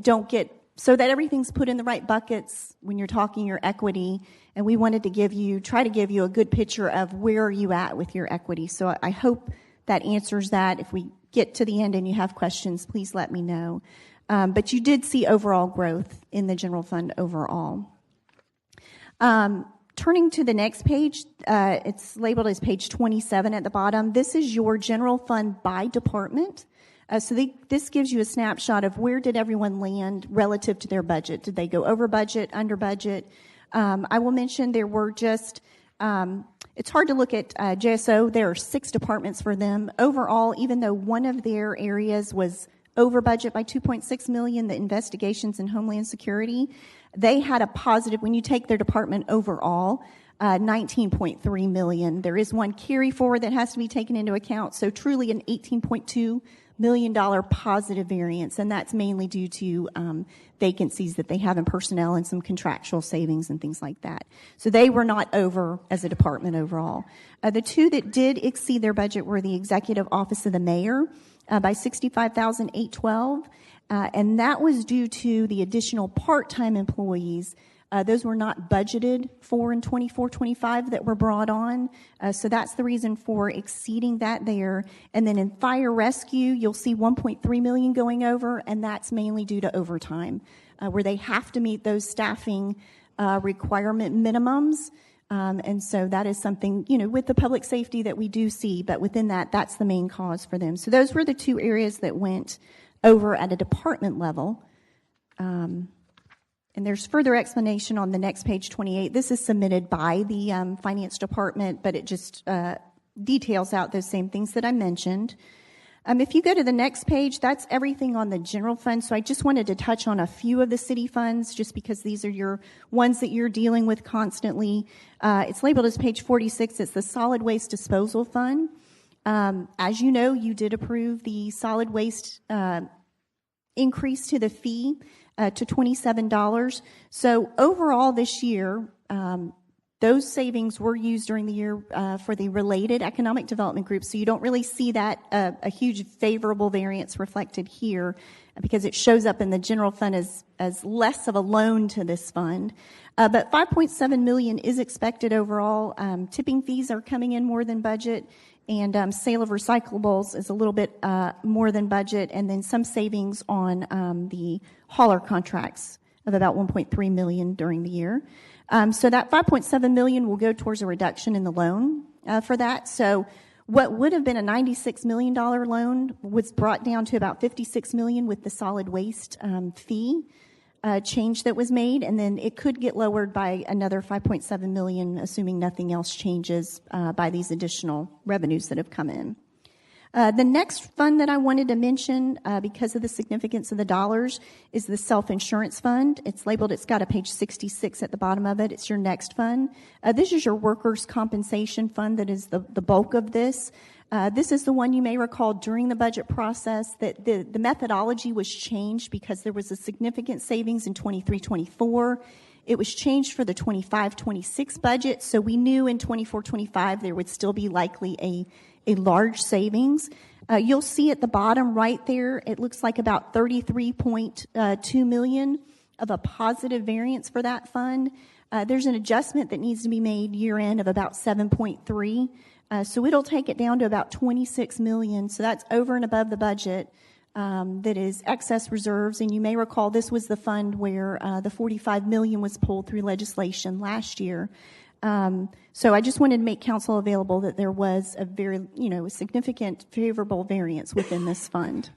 don't get, so that everything's put in the right buckets when you're talking your equity. And we wanted to try to give you a good picture of where are you at with your equity. So I hope that answers that. If we get to the end and you have questions, please let me know. But you did see overall growth in the general fund overall. Turning to the next page, it's labeled as page 27 at the bottom. This is your general fund by department. This gives you a snapshot of where did everyone land relative to their budget. Did they go over budget, under budget? I will mention there were just, it's hard to look at JSO. There are 6 departments for them. Overall, even though one of their areas was over budget by $2.6 million, the investigations and Homeland Security, they had a positive, when you take their department overall, $19.3 million. There is one carry forward that has to be taken into account, so truly an $18.2 million positive variance, and that's mainly due to vacancies that they have in personnel and some contractual savings and things like that. So they were not over as a department overall. The 2 that did exceed their budget were the Executive Office of the Mayor by $65,812, and that was due to the additional part-time employees Those were not budgeted for in 24-25 that were brought on. So that's the reason for exceeding that there. And then in fire rescue, you'll see 1.3 million going over, and that's mainly due to overtime, where they have to meet those staffing requirement minimums. And so that is something, with the public safety that we do see, but within that, that's the main cause for them. So those were the two areas that went over at a department level. And there's further explanation on the next page 28. This is submitted by the finance department, but it just details out those same things that I mentioned. If you go to the next page, that's everything on the general fund. So I just wanted to touch on a few of the city funds, just because these are your ones that you're dealing with constantly. It's labeled as page 46. It's the solid waste disposal fund. As you know, you did approve the solid waste increase to the fee to $27. So overall this year, those savings were used during the year for the related economic development group. So you don't really see that a huge favorable variance reflected here, because it shows up in the general fund as less of a loan to this fund. But $5.7 million is expected overall. Tipping fees are coming in more than budget, and sale of recyclables is a little bit more than budget, and then some savings on the hauler contracts of about $1.3 million during the year. So that $5.7 million will go towards a reduction in the loan for that. So what would have been a $96 million loan was brought down to about $56 million with the solid waste fee change that was made, and then it could get lowered by another $5.7 million, assuming nothing else changes by these additional revenues that have come in. The next fund that I wanted to mention, because of the significance of the dollars, is the self-insurance fund. It's labeled, it's got a page 66 at the bottom of it. It's your next fund. This is your workers' compensation fund that is the bulk of this. This is the one you may recall during the budget process that the methodology was changed because there was a significant savings in 23-24. It was changed for the 25-26 budget, so we knew in 24-25 there would still be likely a large savings. You'll see at the bottom right there, it looks like about $33.2 million of a positive variance for that fund. There's an adjustment that needs to be made year end of about 7.3. So it'll take it down to about $26 million. So that's over and above the budget that is excess reserves. And you may recall this was the fund where the $45 million was pulled through legislation last year. So I just wanted to make council available that there was a very, a significant favorable variance within this fund.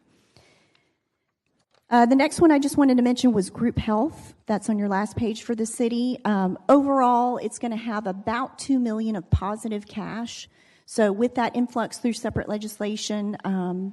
The next one I just wanted to mention was group health. That's on your last page for the city. Overall, it's going to have about $2 million of positive cash. So with that influx through separate legislation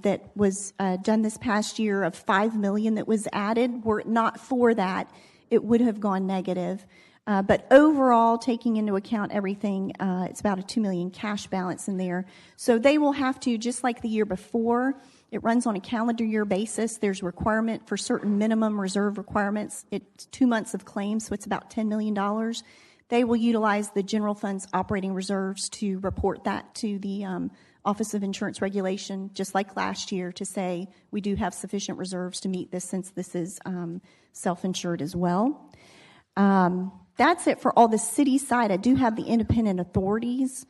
that was done this past year of $5 million that was added, were it not for that, it would have gone negative. But overall, taking into account everything, it's about a $2 million cash balance in there. So they will have to, just like the year before, it runs on a calendar year basis. There's requirement for certain minimum reserve requirements. It's 2 months of claims, so it's about $10 million. They will utilize the general fund's operating reserves to report that to the Office of Insurance Regulation, just like last year, to say we do have sufficient reserves to meet this since this is self-insured as well. That's it for all the city side. I do have the independent authorities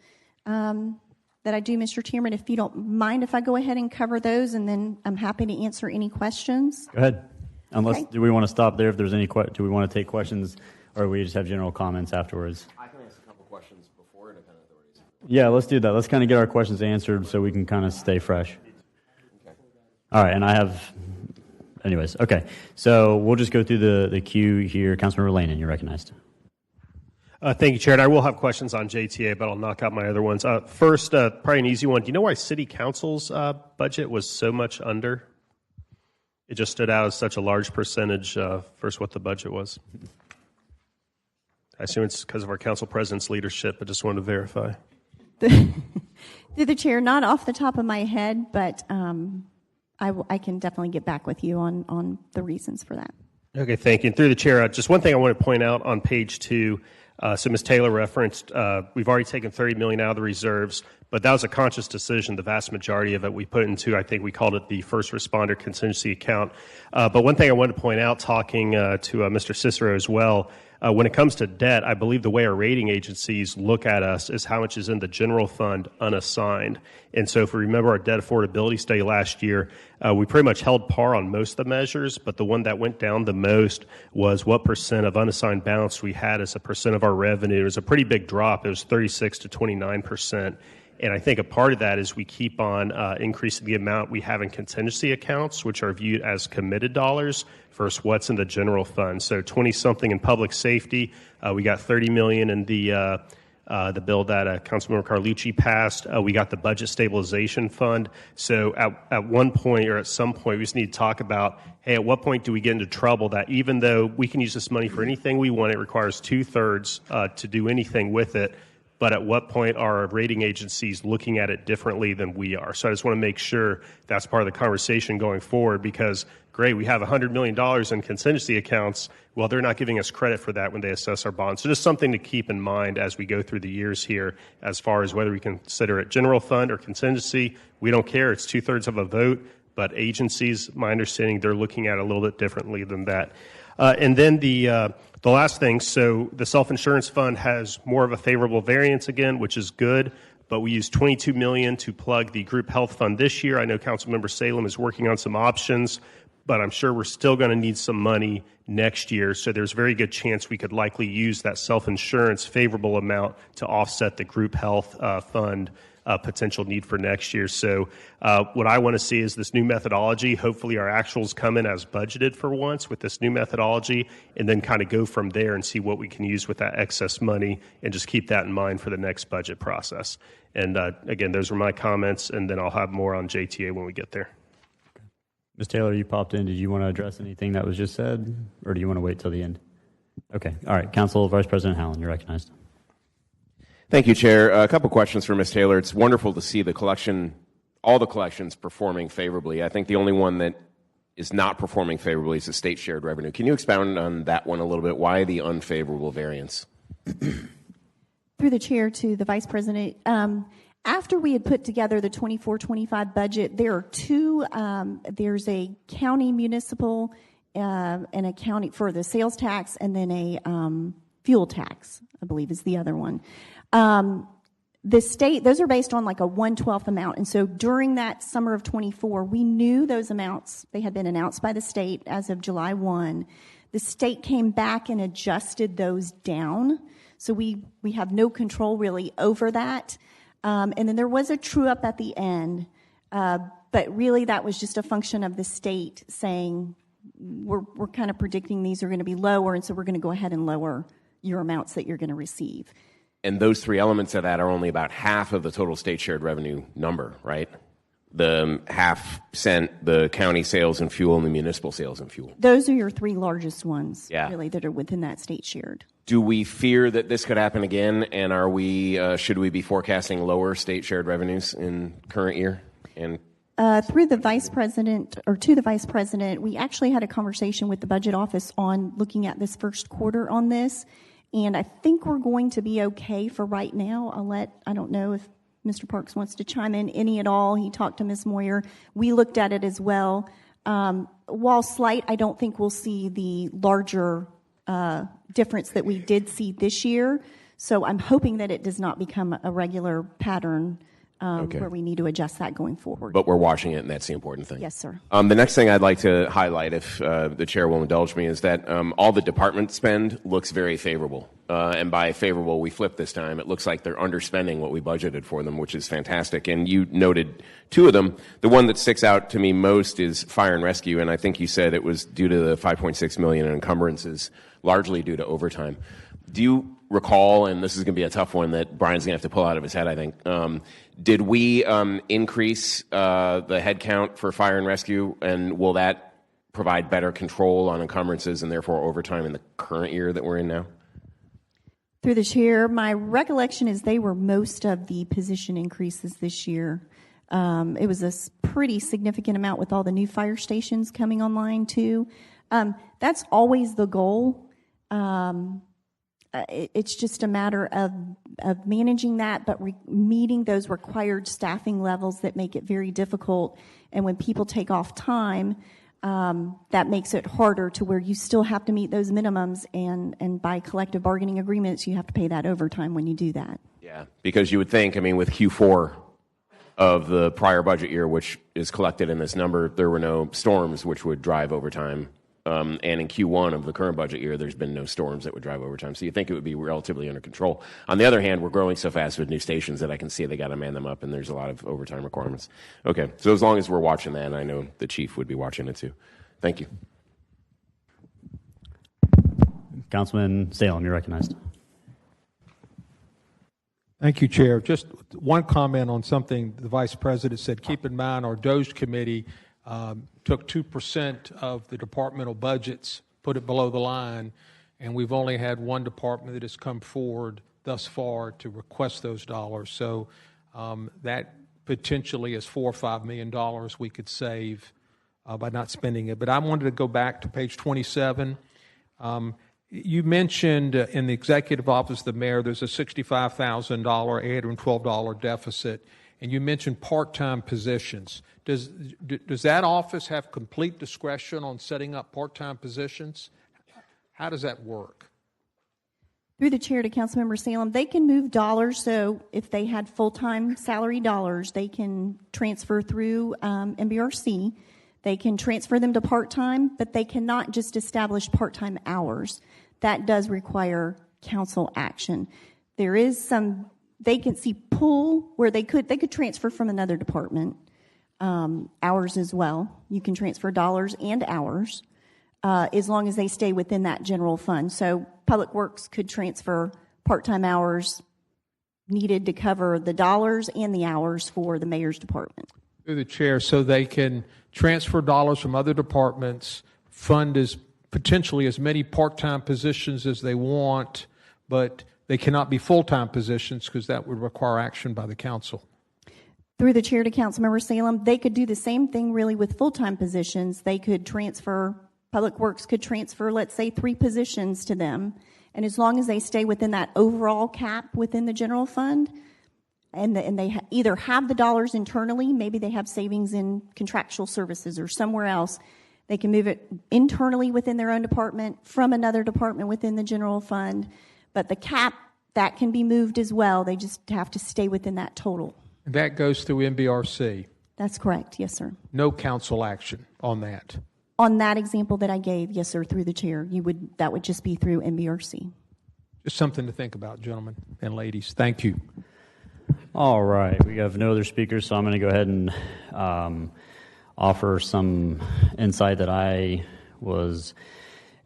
that I do, Mr. Chairman. If you don't mind if I go ahead and cover those, and then I'm happy to answer any questions. Go ahead. Unless, Okay. do we want to stop there if there's any, do we want to take questions, or we just have general comments afterwards? I can ask a couple questions before independent authorities. Yeah, let's do that. Let's kind of get our questions answered so we can kind of stay fresh. Okay. All right, and I have, anyways, okay. So we'll just go through the queue here. Councilmember Lane, you're recognized. Thank you, Chair. And I will have questions on JTA, but I'll knock out my other ones. First, probably an easy one. Do you know why City Council's budget was so much under? It just stood out as such a large percentage versus what the budget was. I assume it's because of our council president's leadership. I just wanted to verify. Through the chair, not off the top of my head, but I can definitely get back with you on the reasons for that. Okay, thank you. And through the chair, just one thing I want to point out on page 2. So Ms. Taylor referenced we've already taken $30 million out of the reserves, but that was a conscious decision. The vast majority of it we put into, I think we called it the first responder contingency account. But one thing I wanted to point out, talking to Mr. Cicero as well, When it comes to debt, I believe the way our rating agencies look at us is how much is in the general fund unassigned. And so if we remember our debt affordability study last year, we pretty much held par on most of the measures, but the one that went down the most was what percent of unassigned balance we had as a percent of our revenue. It was a pretty big drop. It was 36 to 29%. And I think a part of that is we keep on increasing the amount we have in contingency accounts, which are viewed as committed dollars versus what's in the general fund. So 20-something in public safety. We got $30 million in the bill that Councilmember Carlucci passed. We got the budget stabilization fund. So at one point or at some point, we just need to talk about, hey, at what point do we get into trouble that even though we can use this money for anything we want, it requires 2/3 to do anything with it. But at what point are rating agencies looking at it differently than we are? So I just want to make sure that's part of the conversation going forward because, great, we have $100 million in contingency accounts. Well, they're not giving us credit for that when they assess our bonds. So just something to keep in mind as we go through the years here as far as whether we consider it general fund or contingency. We don't care. It's 2/3 of a vote. But agencies, my understanding, they're looking at it a little bit differently than that. And then the last thing, so the self-insurance fund has more of a favorable variance again, which is good, but we used $22 million to plug the group health fund this year. I know Councilmember Salem is working on some options, but I'm sure we're still going to need some money next year, so there's a very good chance we could likely use that self-insurance favorable amount to offset the group health fund potential need for next year. So what I want to see is this new methodology. Hopefully our actuals come in as budgeted for once with this new methodology and then kind of go from there and see what we can use with that excess money and just keep that in mind for the next budget process. And again, those were my comments, and then I'll have more on JTA when we get there. Ms. Taylor, you popped in. Did you want to address anything that was just said, or do you want to wait till the end? Okay. All right. Council Vice President Howland, you're recognized. Thank you, Chair. A couple questions for Ms. Taylor. It's wonderful to see the collection, all the collections performing favorably. I think the only one that is not performing favorably is the state shared revenue. Can you expound on that one a little bit? Why the unfavorable variance? Through the chair to the vice president, after we had put together the 24-25 budget, there are two, there's a county municipal and a county for the sales tax, and then a fuel tax, I believe is the other one. The state, those are based on like a 1/12 amount. And so during that summer of 24, we knew those amounts, they had been announced by the state as of July 1. The state came back and adjusted those down. So we have no control really over that. And then there was a true up at the end. But really that was just a function of the state saying, we're kind of predicting these are going to be lower. And so we're going to go ahead and lower your amounts that you're going to receive. And those three elements of that are only about half of the total state shared revenue number, right? The $0.50, the county sales and fuel, and the municipal sales and fuel. Those are your three largest ones, really, that are within that state shared. Do we fear that this could happen again? And are we, should we be forecasting lower state shared revenues in current year? And through the vice president, or to the vice president, we actually had a conversation with the budget office on looking at this first quarter on this. And I think we're going to be okay for right now. I don't know if Mr. Parks wants to chime in any at all. He talked to Ms. Moyer. We looked at it as well. While slight, I don't think we'll see the larger difference that we did see this year. So I'm hoping that it does not become a regular pattern where we need to adjust that going forward. But we're watching it, and that's the important thing. Yes, sir. The next thing I'd like to highlight, if the chair will indulge me, is that all the department spend looks very favorable. And by favorable, we flip this time. It looks like they're underspending what we budgeted for them, which is fantastic. And you noted two of them. The one that sticks out to me most is fire and rescue, and I think you said it was due to the $5.6 million in encumbrances, largely due to overtime. Do you recall, and this is going to be a tough one that Brian's going to have to pull out of his head, I think, did we increase the head count for fire and rescue, and will that provide better control on encumbrances and therefore overtime in the current year that we're in now? Through the chair, my recollection is they were most of the position increases this year. It was a pretty significant amount with all the new fire stations coming online too. That's always the goal. It's just a matter of managing that, but meeting those required staffing levels that make it very difficult. And when people take off time, that makes it harder to where you still have to meet those minimums, and by collective bargaining agreements, you have to pay that overtime when you do that. Yeah, because you would think, I mean, with Q4 of the prior budget year, which is collected in this number, there were no storms which would drive overtime. And in Q1 of the current budget year, there's been no storms that would drive overtime. So you think it would be relatively under control. On the other hand, we're growing so fast with new stations that I can see they got to man them up, and there's a lot of overtime requirements. Okay, so as long as we're watching that, I know the chief would be watching it too. Thank you. Councilman Salem, you're recognized. Thank you, Chair. Just one comment on something the Vice President said. Keep in mind our DOGE committee took 2% of the departmental budgets, put it below the line, and we've only had one department that has come forward thus far to request those dollars. So that potentially is $4 or $5 million we could save by not spending it. But I wanted to go back to page 27. You mentioned in the executive office of the mayor, there's a $65,000, $812 deficit, and you mentioned part-time positions. Does that office have complete discretion on setting up part-time positions? How does that work? Through the chair to Councilmember Salem, they can move dollars. So if they had full-time salary dollars, they can transfer through MBRC. They can transfer them to part-time, but they cannot just establish part-time hours. That does require council action. There is some vacancy pool where they could transfer from another department. Hours as well. You can transfer dollars and hours as long as they stay within that general fund. So Public Works could transfer part-time hours needed to cover the dollars and the hours for the mayor's department. Through the chair, so they can transfer dollars from other departments, fund as potentially as many part-time positions as they want, but they cannot be full-time positions because that would require action by the council. Through the chair to Councilmember Salem, they could do the same thing really with full-time positions. They could transfer, Public Works could transfer, let's say, 3 positions to them. And as long as they stay within that overall cap within the general fund, and they either have the dollars internally, maybe they have savings in contractual services or somewhere else, they can move it internally within their own department from another department within the general fund. But the cap, that can be moved as well. They just have to stay within that total. That goes through MBRC. That's correct. Yes, sir. No council action on that. On that example that I gave, yes, sir, through the chair, that would just be through MBRC. Just something to think about, gentlemen and ladies. Thank you. All right. We have no other speakers, so I'm going to go ahead and offer some insight that I was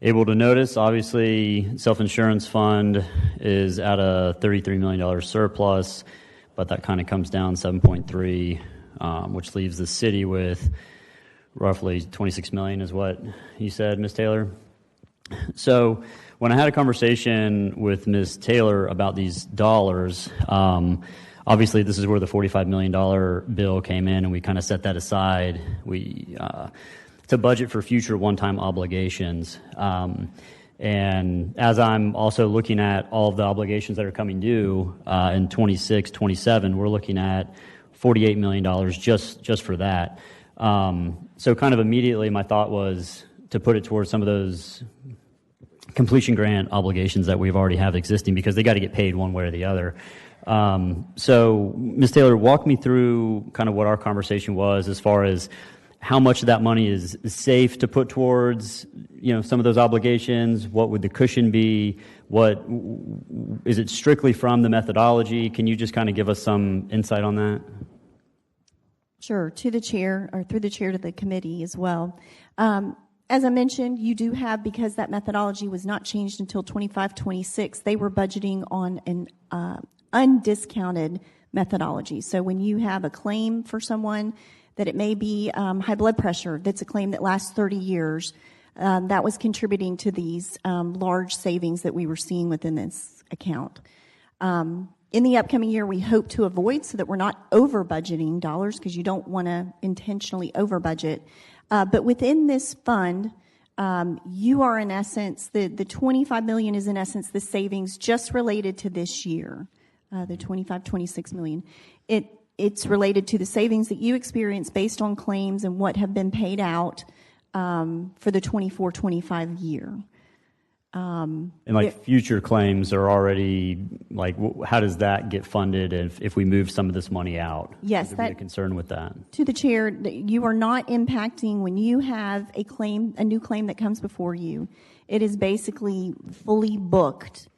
able to notice. Obviously, self-insurance fund is at a $33 million surplus, but that kind of comes down 7.3, which leaves the city with roughly 26 million is what you said, Ms. Taylor. So when I had a conversation with Ms. Taylor about these dollars, obviously this is where the $45 million bill came in, and we kind of set that aside to budget for future one-time obligations. And as I'm also looking at all of the obligations that are coming due in 26, 27, we're looking at $48 million just for that. So kind of immediately my thought was to put it towards some of those completion grant obligations that we've already have existing, because they got to get paid one way or the other. So Ms. Taylor, walk me through kind of what our conversation was as far as how much of that money is safe to put towards, some of those obligations. What would the cushion be? What is it strictly from the methodology? Can you just kind of give us some insight on that? Sure. To the chair, or through the chair to the committee as well. As I mentioned, you do have, because that methodology was not changed until 25-26, they were budgeting on an undiscounted methodology. So when you have a claim for someone that it may be high blood pressure, that's a claim that lasts 30 years, that was contributing to these large savings that we were seeing within this account. In the upcoming year, we hope to avoid so that we're not over budgeting dollars, because you don't want to intentionally over budget. But within this fund, you are in essence, the $25 million is in essence the savings just related to this year, the $25-26 million. It's related to the savings that you experience based on claims and what have been paid out for the 24-25 year. And like future claims are already, like, how does that get funded if we move some of this money out? Yes, Would there be a concern with that? To the chair, you are not impacting when you have a claim, a new claim that comes before you. It is basically fully booked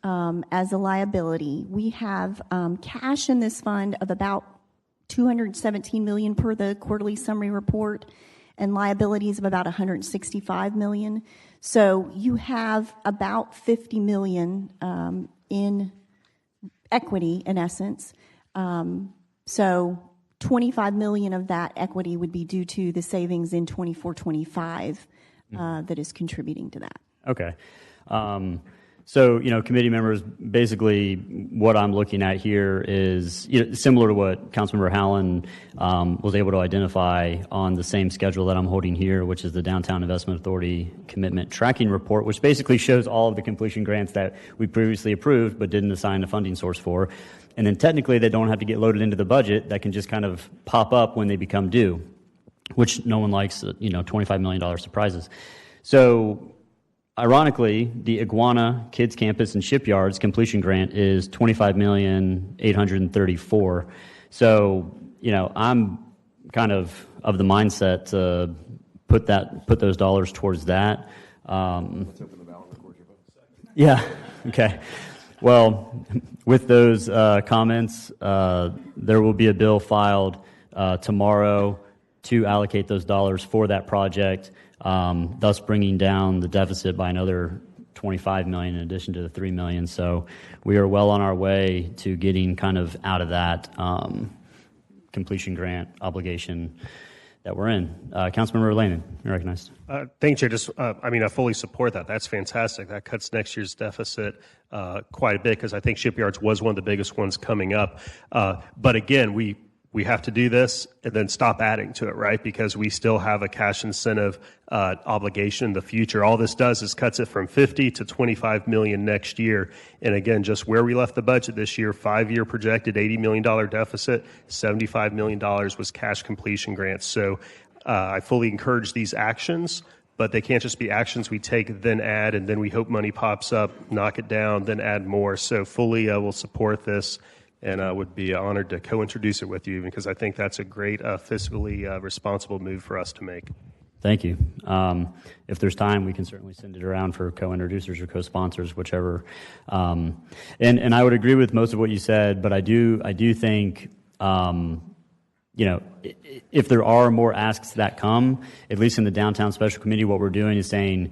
as a liability. We have cash in this fund of about $217 million per the quarterly summary report, and liabilities of about $165 million. So you have about $50 million in equity, in essence. So $25 million of that equity would be due to the savings in 24-25 that is contributing to that. Okay. So, committee members, basically what I'm looking at here is similar to what Councilmember Howland was able to identify on the same schedule that I'm holding here, which is the Downtown Investment Authority Commitment Tracking Report, which basically shows all of the completion grants that we previously approved but didn't assign a funding source for. And then technically they don't have to get loaded into the budget. That can just kind of pop up when they become due, which no one likes, $25 million surprises. So ironically, the Iguana Kids Campus and Shipyards completion grant is $25,834,000. So, I'm kind of the mindset to put those dollars towards that. Let's open the ballot and record your vote. Yeah. Okay. Well, with those comments, there will be a bill filed tomorrow to allocate those dollars for that project, thus bringing down the deficit by another $25 million in addition to the $3 million. So we are well on our way to getting kind of out of that completion grant obligation that we're in. Councilmember Lannon, you're recognized. Thank you, Chair. I fully support that. That's fantastic. That cuts next year's deficit quite a bit because I think Shipyards was one of the biggest ones coming up. But again, we have to do this and then stop adding to it, right? Because we still have a cash incentive obligation in the future. All this does is cuts it from 50 to 25 million next year. And again, just where we left the budget this year, 5-year projected $80 million deficit, $75 million was cash completion grants. So I fully encourage these actions, but they can't just be actions we take, then add, and then we hope money pops up, knock it down, then add more. So fully will support this. And I would be honored to co-introduce it with you because I think that's a great fiscally responsible move for us to make. Thank you. If there's time, we can certainly send it around for co-introducers or co-sponsors, whichever. And I would agree with most of what you said, but I do think, if there are more asks that come, at least in the Downtown Special Committee, what we're doing is saying,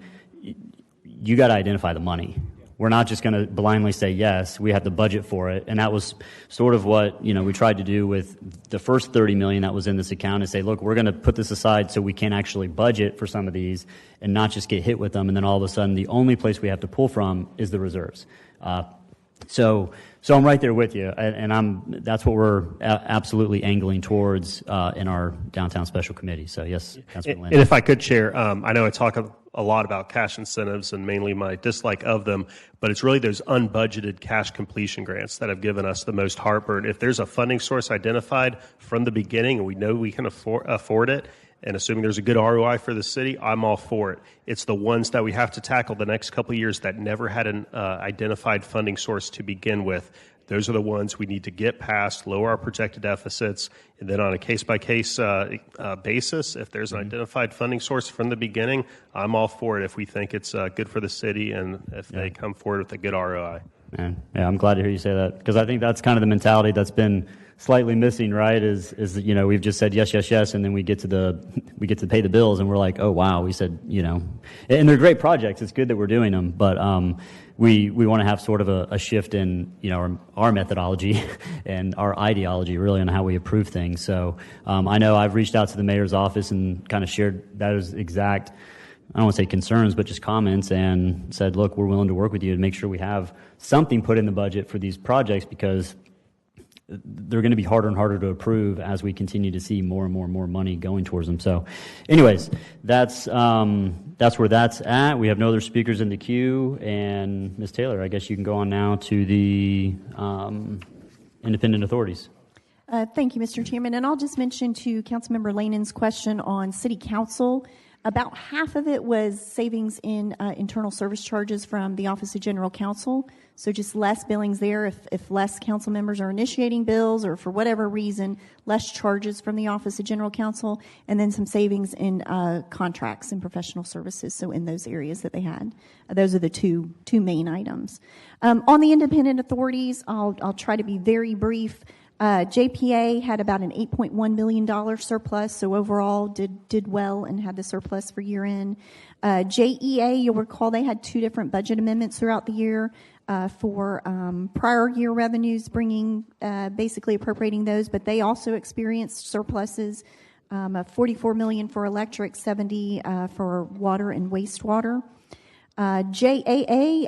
you got to identify the money. We're not just going to blindly say yes. We have to budget for it, and that was sort of what we tried to do with the first $30 million that was in this account. And say, look, we're going to put this aside so we can actually budget for some of these and not just get hit with them. And then all of a sudden, the only place we have to pull from is the reserves. So I'm right there with you, and that's what we're absolutely angling towards in our Downtown Special Committee. So yes, Councilman Landon. And if I could, Chair, I know I talk a lot about cash incentives and mainly my dislike of them, but it's really those unbudgeted cash completion grants that have given us the most heartburn. If there's a funding source identified from the beginning and we know we can afford it, and assuming there's a good ROI for the city, I'm all for it. It's the ones that we have to tackle the next couple of years that never had an identified funding source to begin with. Those are the ones we need to get past, lower our projected deficits, and then on a case-by-case basis, if there's an identified funding source from the beginning, I'm all for it if we think it's good for the city and if they come forward with a good ROI. Yeah, I'm glad to hear you say that because I think that's kind of the mentality that's been slightly missing, right? Is we've just said yes, yes, yes, and then we get to pay the bills, and we're like, oh wow, we said and they're great projects. It's good that we're doing them, but we want to have sort of a shift in our methodology and our ideology really on how we approve things. So I know I've reached out to the mayor's office and kind of shared those exact, I don't want to say concerns, but just comments, and said, look, we're willing to work with you to make sure we have something put in the budget for these projects because they're going to be harder and harder to approve as we continue to see more and more money going towards them. So anyways, that's where that's at. We have no other speakers in the queue. And Ms. Taylor, I guess you can go on now to the independent authorities. Thank you, Mr. Chairman. And I'll just mention to Councilmember Lanon's question on City Council. About half of it was savings in internal service charges from the Office of General Counsel. So just less billings there if less council members are initiating bills or for whatever reason, less charges from the Office of General Counsel, and then some savings in contracts and professional services. So in those areas that they had, those are the two main items. On the independent authorities, I'll try to be very brief. JPA had about an $8.1 million surplus, so overall did well and had the surplus for year end. JEA, you'll recall they had 2 different budget amendments throughout the year for prior year revenues, bringing basically appropriating those, but they also experienced surpluses of $44 million for electric, $70 for water and wastewater. JAA,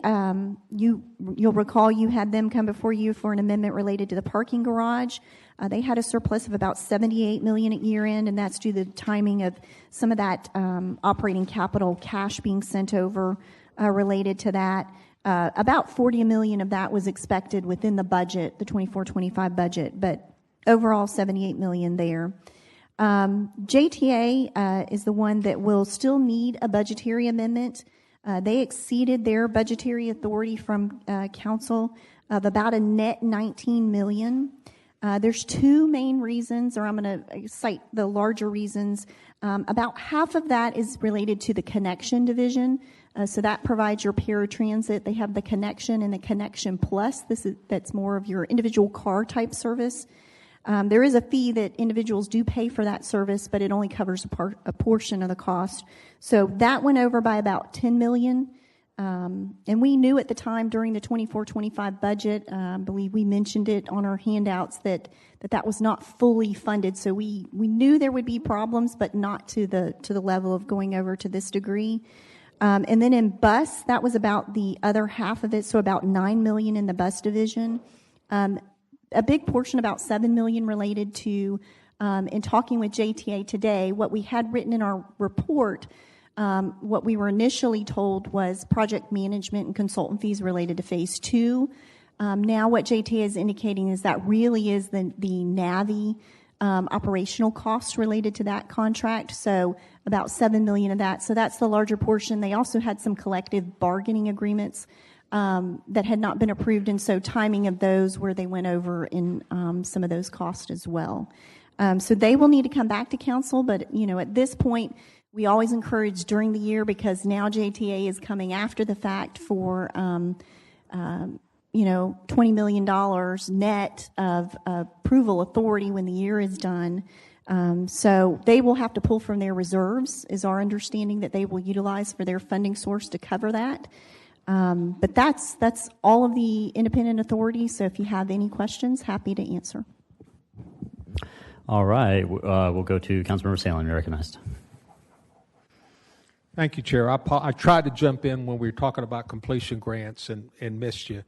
you'll recall you had them come before you for an amendment related to the parking garage. They had a surplus of about $78 million at year end, and that's due to the timing of some of that operating capital cash being sent over related to that. About $40 million of that was expected within the budget, the 24-25 budget, but overall $78 million there. JTA is the one that will still need a budgetary amendment. They exceeded their budgetary authority from council of about a net $19 million. There's 2 main reasons, or I'm going to cite the larger reasons. About half of that is related to the connection division. So that provides your paratransit. They have the connection and the connection plus. That's more of your individual car type service. There is a fee that individuals do pay for that service, but it only covers a portion of the cost. So that went over by about $10 million. And we knew at the time during the 24-25 budget, I believe we mentioned it on our handouts, that was not fully funded. So we knew there would be problems, but not to the level of going over to this degree. And then in bus, that was about the other half of it, so about $9 million in the bus division. A big portion, about $7 million, related to, in talking with JTA today, what we had written in our report, what we were initially told was project management and consultant fees related to Phase 2. Now what JTA is indicating is that really is the Navi operational costs related to that contract, so about $7 million of that. So that's the larger portion. They also had some collective bargaining agreements that had not been approved, and so timing of those where they went over in some of those costs as well. So they will need to come back to council, but at this point, we always encourage during the year, because now JTA is coming after the fact for $20 million net of approval authority when the year is done. So they will have to pull from their reserves, is our understanding, that they will utilize for their funding source to cover that. But that's all of the independent authorities. So if you have any questions, happy to answer. All right. We'll go to Councilmember Salem. You're recognized. Thank you, Chair. I tried to jump in when we were talking about completion grants and missed you.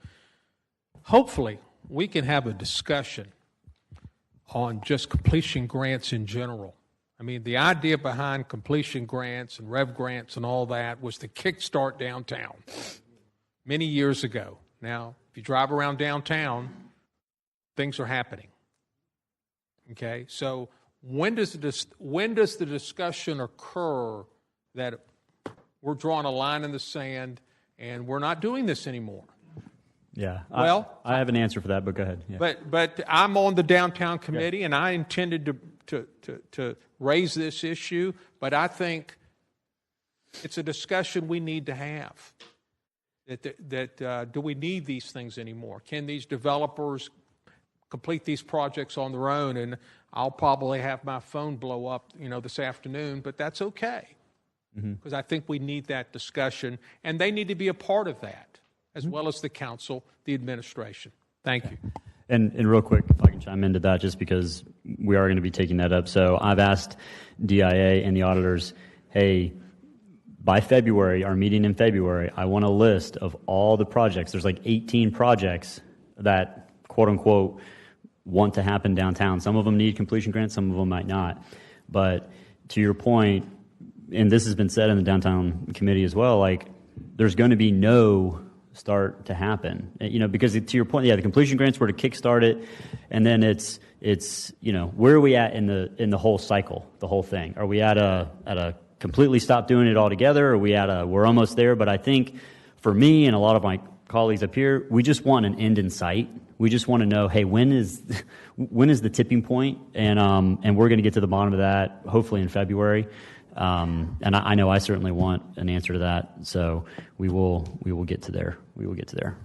Hopefully, we can have a discussion on just completion grants in general. I mean, the idea behind completion grants and rev grants and all that was to kickstart downtown many years ago. Now, if you drive around downtown, things are happening. Okay, so when does the discussion occur that we're drawing a line in the sand and we're not doing this anymore? Yeah. Well, I have an answer for that, but go ahead. Yeah. But I'm on the downtown committee, and I intended to raise this issue, but I think it's a discussion we need to have. Do we need these things anymore? Can these developers complete these projects on their own? And I'll probably have my phone blow up, this afternoon, but that's okay, because I think we need that discussion, and they need to be a part of that, as well as the council, the administration. Thank you. And real quick, if I can chime into that, just because we are going to be taking that up. So I've asked DIA and the auditors, hey, by February, our meeting in February, I want a list of all the projects. There's like 18 projects that, quote unquote, want to happen downtown. Some of them need completion grants, some of them might not. But to your point, and this has been said in the downtown committee as well, like there's going to be no start to happen, because to your point, the completion grants were to kickstart it, and then it's where are we at in the whole cycle, the whole thing? Are we at a completely stop doing it altogether, or we're almost there. But I think for me and a lot of my colleagues up here, we just want an end in sight. We just want to know, hey, when is the tipping point? And we're going to get to the bottom of that hopefully in February. And I know I certainly want an answer to that. So we will get to there. We will get to there.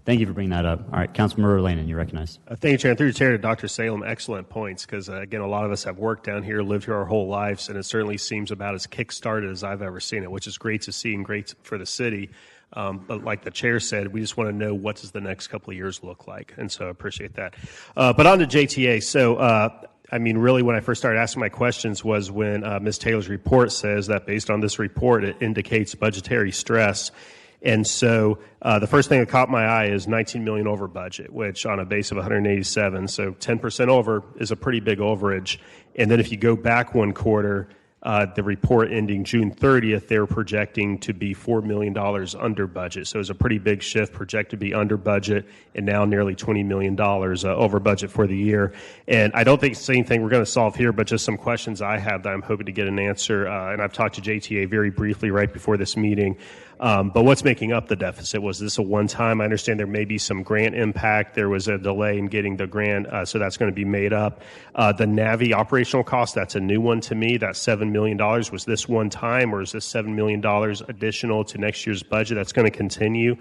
Thank you for bringing that up. All right, Councilmember Lannon, you're recognized. Thank you, Chair. And through the chair to Dr. Salem, excellent points, because, again, a lot of us have worked down here, lived here our whole lives, and it certainly seems about as kick-started as I've ever seen it, which is great to see and great for the city. But like the chair said, we just want to know what does the next couple of years look like, and so I appreciate that. But on to JTA. So, I mean, really, when I first started asking my questions was when Ms. Taylor's report says that based on this report, it indicates budgetary stress. And so the first thing that caught my eye is 19 million over budget, which on a base of 187, so 10% over is a pretty big overage. And then if you go back one quarter, the report ending June 30th, they were projecting to be $4 million under budget. So it was a pretty big shift, projected to be under budget, and now nearly $20 million over budget for the year. And I don't think it's anything we're going to solve here, but just some questions I have that I'm hoping to get an answer. And I've talked to JTA very briefly right before this meeting. But what's making up the deficit? Was this a one-time? I understand there may be some grant impact. There was a delay in getting the grant, so that's going to be made up. The Navi operational cost, that's a new one to me. That $7 million. Was this one time, or is this $7 million additional to next year's budget? That's going to continue.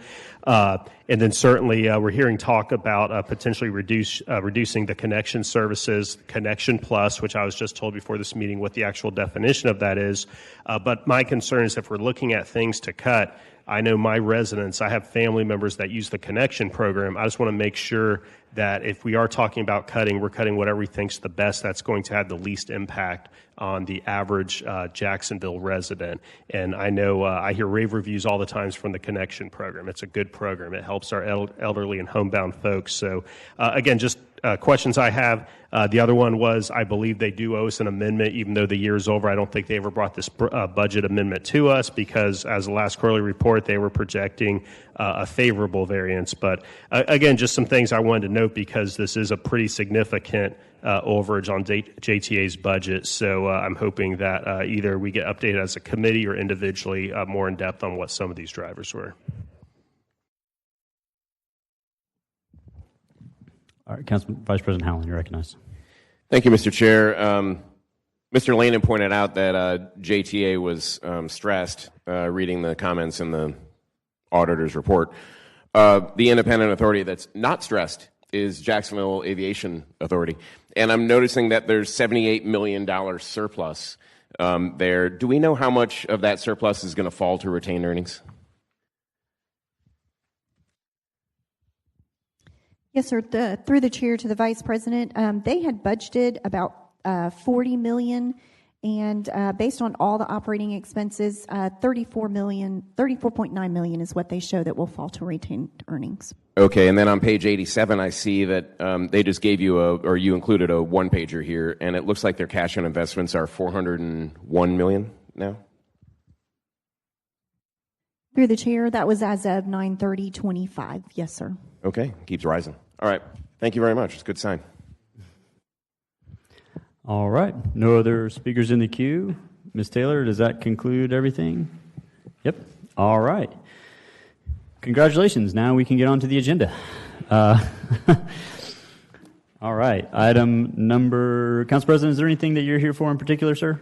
And then certainly we're hearing talk about potentially reducing the connection services, Connection Plus, which I was just told before this meeting what the actual definition of that is. But my concern is if we're looking at things to cut, I know my residents, I have family members that use the Connection program. I just want to make sure that if we are talking about cutting, we're cutting whatever we think's the best that's going to have the least impact on the average Jacksonville resident. And I know I hear rave reviews all the times from the Connection program. It's a good program. It helps our elderly and homebound folks. So again, just questions I have. The other one was, I believe they do owe us an amendment, even though the year is over. I don't think they ever brought this budget amendment to us because, as the last quarterly report, they were projecting a favorable variance. But again, just some things I wanted to note because this is a pretty significant overage on JTA's budget. So I'm hoping that either we get updated as a committee or individually more in depth on what some of these drivers were. All right, Vice President Howland, you're recognized. Thank you, Mr. Chair. Mr. Lannon pointed out that JTA was stressed reading the comments in the auditor's report. The independent authority that's not stressed is Jacksonville Aviation Authority. And I'm noticing that there's $78 million surplus there. Do we know how much of that surplus is going to fall to retained earnings? Yes, sir. Through the chair to the vice president, they had budgeted about $40 million, and based on all the operating expenses, $34.9 million is what they show that will fall to retained earnings. Okay, and then on page 87, I see that they just gave you or you included a one-pager here, and it looks like their cash and investments are $401 million now. Through the chair, that was as of 9/30/25. Yes, sir. Okay, keeps rising. All right, thank you very much. It's a good sign. All right, no other speakers in the queue. Ms. Taylor, does that conclude everything? Yep. All right. Congratulations. Now we can get on to the agenda. All right. Item number, Council President, is there anything that you're here for in particular, sir?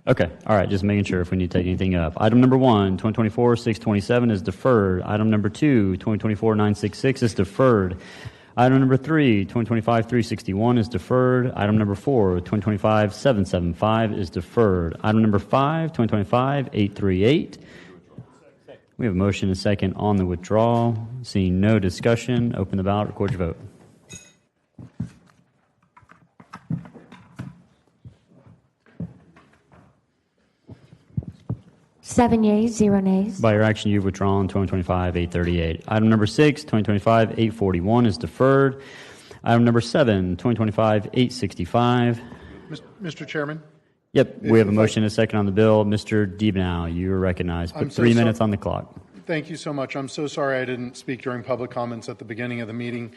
Okay. All right. Just making sure if we need to take anything up. Item number 1, 2024-627 is deferred. Item number 2, 2024-966 is deferred. Item number 3, 2025-361 is deferred. Item number 4, 2025-775 is deferred. Item number 5, 2025-838. We have a motion and a second on the withdrawal. Seeing no discussion, open the ballot, record your vote. Seven yeas, 0 nays. By your action, you've withdrawn 2025-838. Item number 6, 2025-841 is deferred. Item number 7, 2025-865. Mr. Chairman? Yep, we have a motion and a second on the bill. Mr. Deebnow, you are recognized. Put 3 minutes on the clock. Thank you so much. I'm so sorry I didn't speak during public comments at the beginning of the meeting.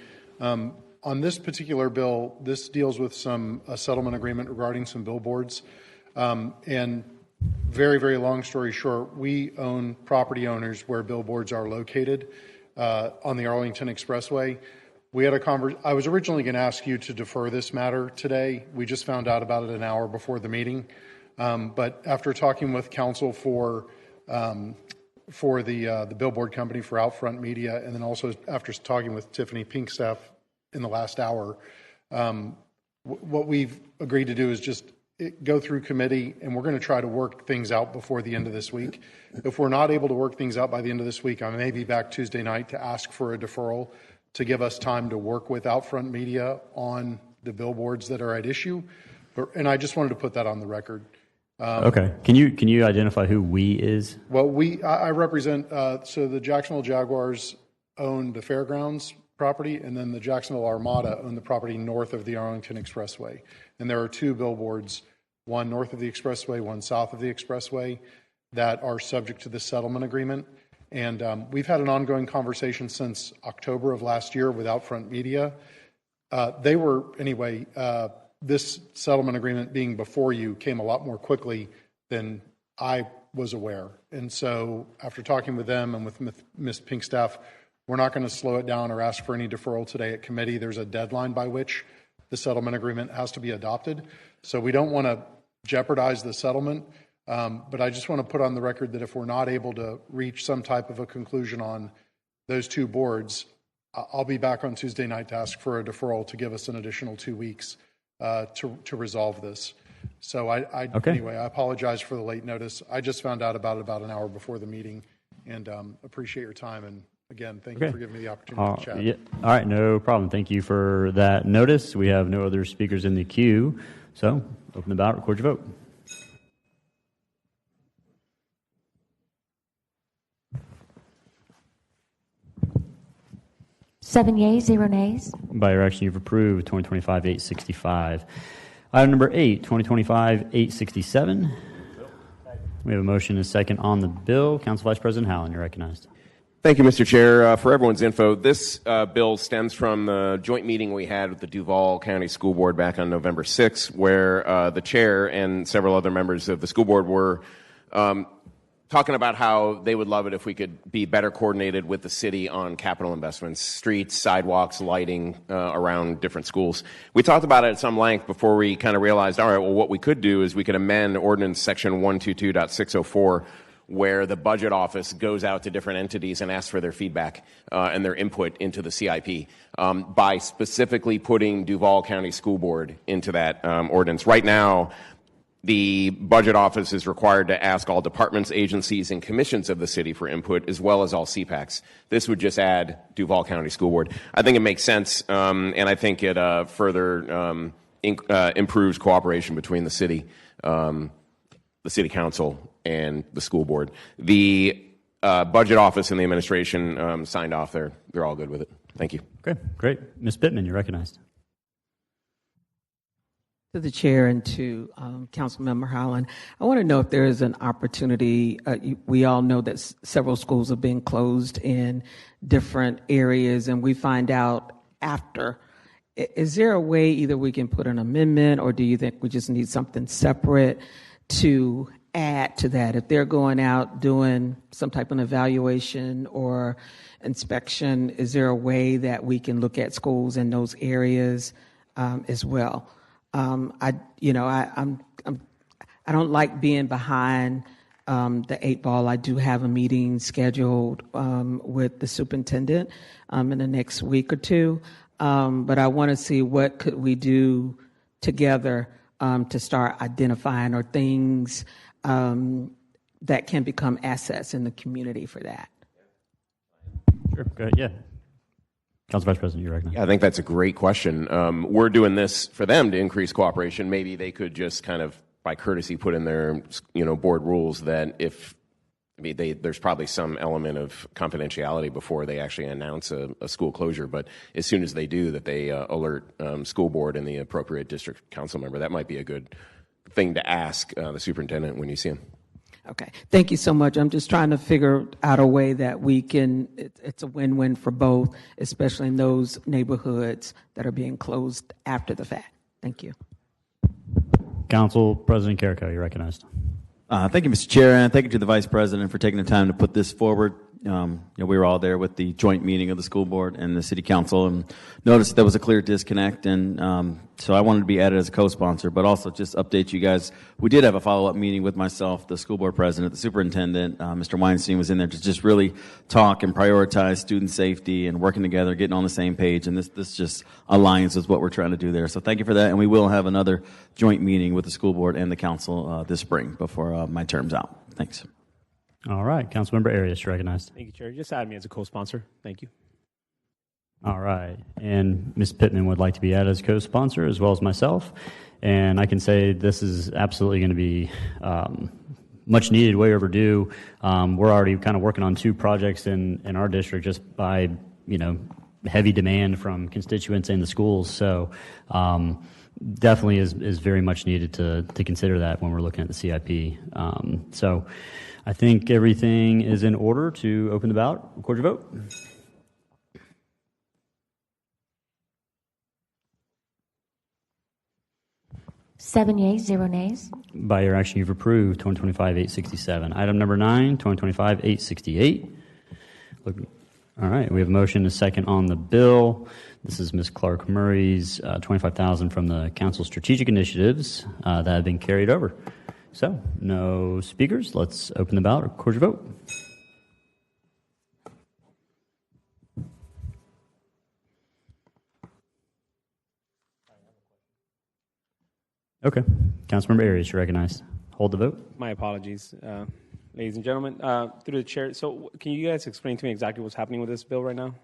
on this particular bill, this deals with a settlement agreement regarding some billboards. And very, very long story short, we own property owners where billboards are located on the Arlington Expressway. We had I was originally going to ask you to defer this matter today. We just found out about it an hour before the meeting. But after talking with counsel for the billboard company for Outfront Media, and then also after talking with Tiffany Pinkstaff in the last hour, what we've agreed to do is just go through committee, and we're going to try to work things out before the end of this week. If we're not able to work things out by the end of this week, I may be back Tuesday night to ask for a deferral to give us time to work with Outfront Media on the billboards that are at issue. And I just wanted to put that on the record. Okay. Can you identify who we is? Well, I represent, so the Jacksonville Jaguars own the fairgrounds property, and then the Jacksonville Armada own the property north of the Arlington Expressway. And there are two billboards, one north of the expressway, one south of the expressway, that are subject to the settlement agreement. And we've had an ongoing conversation since October of last year with Outfront Media. This settlement agreement being before you came a lot more quickly than I was aware. And so after talking with them and with Ms. Pinkstaff, we're not going to slow it down or ask for any deferral today at committee. There's a deadline by which the settlement agreement has to be adopted. So we don't want to jeopardize the settlement. But I just want to put on the record that if we're not able to reach some type of a conclusion on those two boards, I'll be back on Tuesday night to ask for a deferral to give us an additional 2 weeks to resolve this. So anyway, I apologize for the late notice. I just found out about it about an hour before the meeting, and appreciate your time. And again, thank you for giving me the opportunity to chat. Yeah. All right, no problem. Thank you for that notice. We have no other speakers in the queue. So open the ballot, record your vote. Seven yeas, 0 nays. By your action, you've approved 2025-865. Item number 8, 2025-867. We have a motion and a second on the bill. Council Vice President Howland, you're recognized. Thank you, Mr. Chair. For everyone's info, this bill stems from the joint meeting we had with the Duval County School Board back on November 6th, where the chair and several other members of the school board were talking about how they would love it if we could be better coordinated with the city on capital investments, streets, sidewalks, lighting around different schools. We talked about it at some length before we kind of realized, all right, well, what we could do is we could amend Ordinance Section 122.604, where the budget office goes out to different entities and asks for their feedback and their input into the CIP by specifically putting Duval County School Board into that ordinance. Right now, the budget office is required to ask all departments, agencies, and commissions of the city for input, as well as all CPACs. This would just add Duval County School Board. I think it makes sense, and I think it further improves cooperation between the city council, and the school board. The budget office and the administration signed off. They're all good with it. Thank you. Okay, great. Ms. Pittman, you're recognized. To the chair and to Councilmember Howland, I want to know if there is an opportunity. We all know that several schools have been closed in different areas, and we find out after. Is there a way either we can put an amendment, or do you think we just need something separate to add to that? If they're going out doing some type of evaluation or inspection, is there a way that we can look at schools in those areas as well? I don't like being behind the 8 ball. I do have a meeting scheduled with the superintendent in the next week or two, but I want to see what could we do together to start identifying or things that can become assets in the community for that. Sure. Go ahead. Yeah. Council Vice President, you're recognized. Yeah, I think that's a great question. We're doing this for them to increase cooperation. Maybe they could just kind of, by courtesy, put in their board rules that there's probably some element of confidentiality before they actually announce a school closure. But as soon as they do, that they alert school board and the appropriate district council member. That might be a good thing to ask the superintendent when you see him. Okay, thank you so much. I'm just trying to figure out a way that we can, it's a win-win for both, especially in those neighborhoods that are being closed after the fact. Thank you. Council President Carrico, you're recognized. Thank you, Mr. Chair, and thank you to the Vice President for taking the time to put this forward. We were all there with the joint meeting of the school board and the city council and noticed that there was a clear disconnect, and so I wanted to be added as a co-sponsor, but also just update you guys. We did have a follow-up meeting with myself, the school board president, the superintendent. Mr. Weinstein was in there to just really talk and prioritize student safety and working together, getting on the same page, and this just aligns with what we're trying to do there. So thank you for that, and we will have another joint meeting with the school board and the council this spring before my term's out. Thanks. All right, Councilmember Arias, you're recognized. Thank you, Chair. Just add me as a co-sponsor. Thank you. All right, and Ms. Pittman would like to be added as co-sponsor as well as myself, and I can say this is absolutely going to be much needed, way overdue. We're already kind of working on 2 projects in our district just by heavy demand from constituents in the schools. So definitely is very much needed to consider that when we're looking at the CIP. So I think everything is in order to open the ballot. Record your vote. Seven yeas, 0 nays. By your action, you've approved 2025-867. Item number 9, 2025-868. All right, we have a motion and a second on the bill. This is Ms. Clark Murray's $25,000 from the council strategic initiatives that have been carried over. So, no speakers. Let's open the ballot. Record your vote. Okay. Councilmember Arias, you're recognized. Hold the vote. My apologies, ladies and gentlemen. Through the chair, so can you guys explain to me exactly what's happening with this bill right now?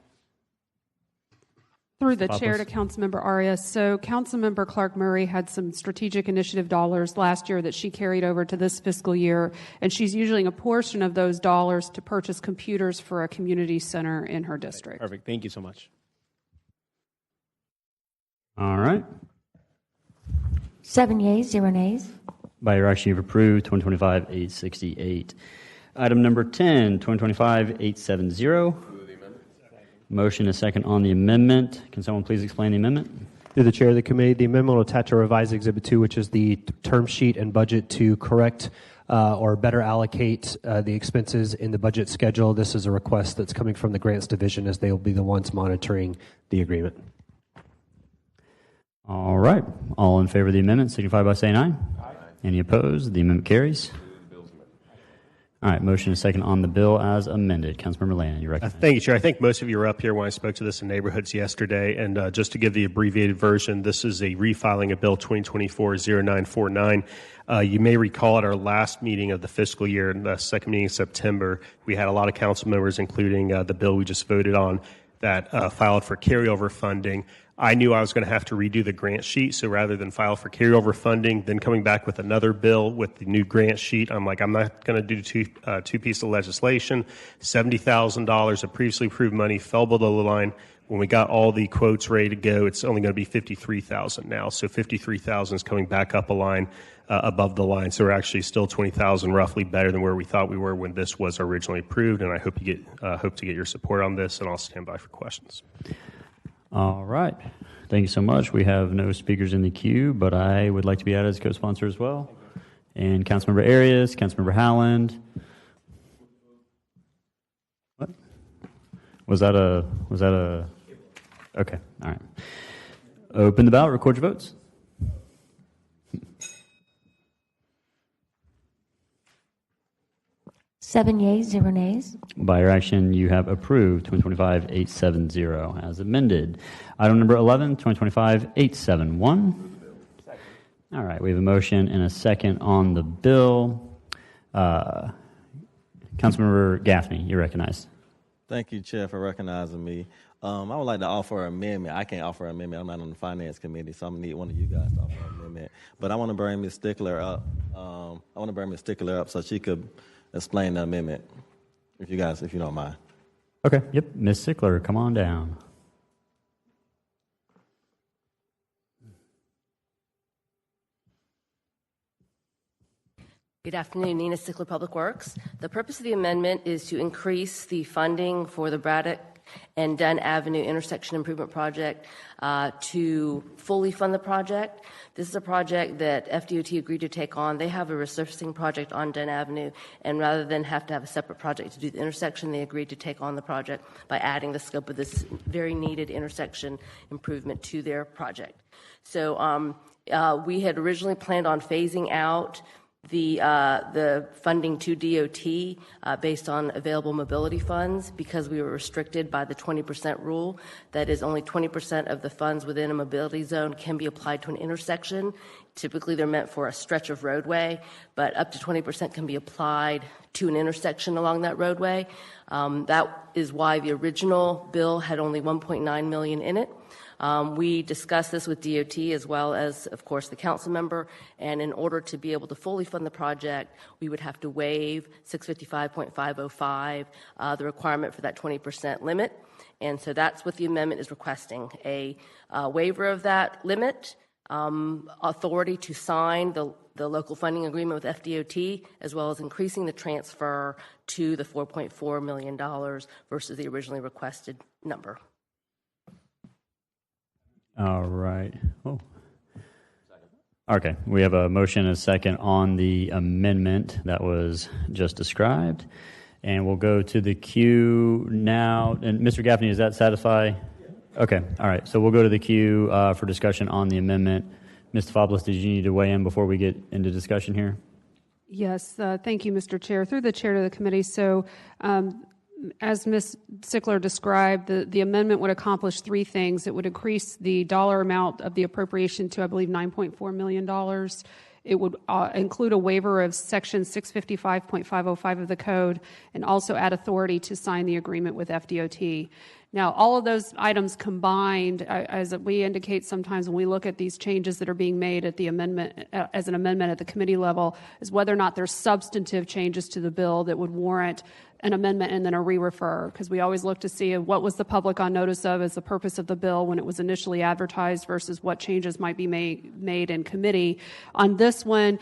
Through the chair to Councilmember Arias. So Councilmember Clark Murray had some strategic initiative dollars last year that she carried over to this fiscal year, and she's using a portion of those dollars to purchase computers for a community center in her district. Perfect. Thank you so much. All right. 7 yeas, 0 nays. By your action, you've approved 2025-868. Item number 10, 2025-870. Motion is second on the amendment. Can someone please explain the amendment? Through the chair of the committee, the amendment will attach a revised Exhibit 2, which is the term sheet and budget to correct or better allocate the expenses in the budget schedule. This is a request that's coming from the Grants Division, as they will be the ones monitoring the agreement. All right. All in favor of the amendment signify by saying aye. Aye. Any opposed? The amendment carries. All right. Motion is second on the bill as amended. Councilmember Land, you recognized. Thank you, Chair. I think most of you were up here when I spoke to this in neighborhoods yesterday. And just to give the abbreviated version, this is a refiling of Bill 2024-0949. You may recall at our last meeting of the fiscal year, the second meeting in September, we had a lot of council members, including the bill we just voted on, that filed for carryover funding. I knew I was going to have to redo the grant sheet, so rather than file for carryover funding, then coming back with another bill with the new grant sheet, I'm like, I'm not going to do two pieces of legislation. $70,000 of previously approved money fell below the line. When we got all the quotes ready to go, it's only going to be $53,000 now. So $53,000 is coming back up a line above the line. So we're actually still $20,000 roughly better than where we thought we were when this was originally approved. And I hope to get your support on this, and I'll stand by for questions. All right. Thank you so much. We have no speakers in the queue, but I would like to be added as co-sponsor as well. And Councilmember Arias, Councilmember Howland. What? Was that a, okay. All right. Open the ballot, record your votes. Seven yeas, 0 nays. By your action, you have approved 2025-870 as amended. Item number 11, 2025-871. All right, we have a motion and a second on the bill. Councilmember Gaffney, you're recognized. Thank you, Chair, for recognizing me. I would like to offer an amendment. I can't offer an amendment. I'm not on the Finance Committee, so I'm going to need one of you guys to offer an amendment. But I want to bring Ms. Stickler up. So she could explain the amendment, if you don't mind. Okay, yep. Ms. Stickler, come on down. Good afternoon, Nina Stickler, Public Works. The purpose of the amendment is to increase the funding for the Braddock and Dunn Avenue intersection improvement project to fully fund the project. This is a project that FDOT agreed to take on. They have a resurfacing project on Dunn Avenue, and rather than have to have a separate project to do the intersection, they agreed to take on the project by adding the scope of this very needed intersection improvement to their project. So we had originally planned on phasing out the funding to DOT based on available mobility funds because we were restricted by the 20% rule. That is, only 20% of the funds within a mobility zone can be applied to an intersection. Typically, they're meant for a stretch of roadway, but up to 20% can be applied to an intersection along that roadway. That is why the original bill had only $1.9 million in it. We discussed this with DOT as well as, of course, the council member, and in order to be able to fully fund the project, we would have to waive 655.505, the requirement for that 20% limit. And so that's what the amendment is requesting, a waiver of that limit, authority to sign the local funding agreement with FDOT, as well as increasing the transfer to the $4.4 million versus the originally requested number. All right. Oh. Okay, we have a motion and a second on the amendment that was just described. And we'll go to the queue now. And Mr. Gaffney, does that satisfy? Okay, all right. So we'll go to the queue for discussion on the amendment. Ms. Tofopoulos, did you need to weigh in before we get into discussion here? Yes, thank you, Mr. Chair. Through the chair to the committee. So as Ms. Stickler described, the amendment would accomplish three things. It would increase the dollar amount of the appropriation to, I believe, $9.4 million. It would include a waiver of Section 655.505 of the code and also add authority to sign the agreement with FDOT. Now, all of those items combined, as we indicate sometimes when we look at these changes that are being made at the amendment, as an amendment at the committee level, is whether or not there's substantive changes to the bill that would warrant an amendment and then a re-refer, because we always look to see what was the public on notice of as the purpose of the bill when it was initially advertised versus what changes might be made in committee. On this one,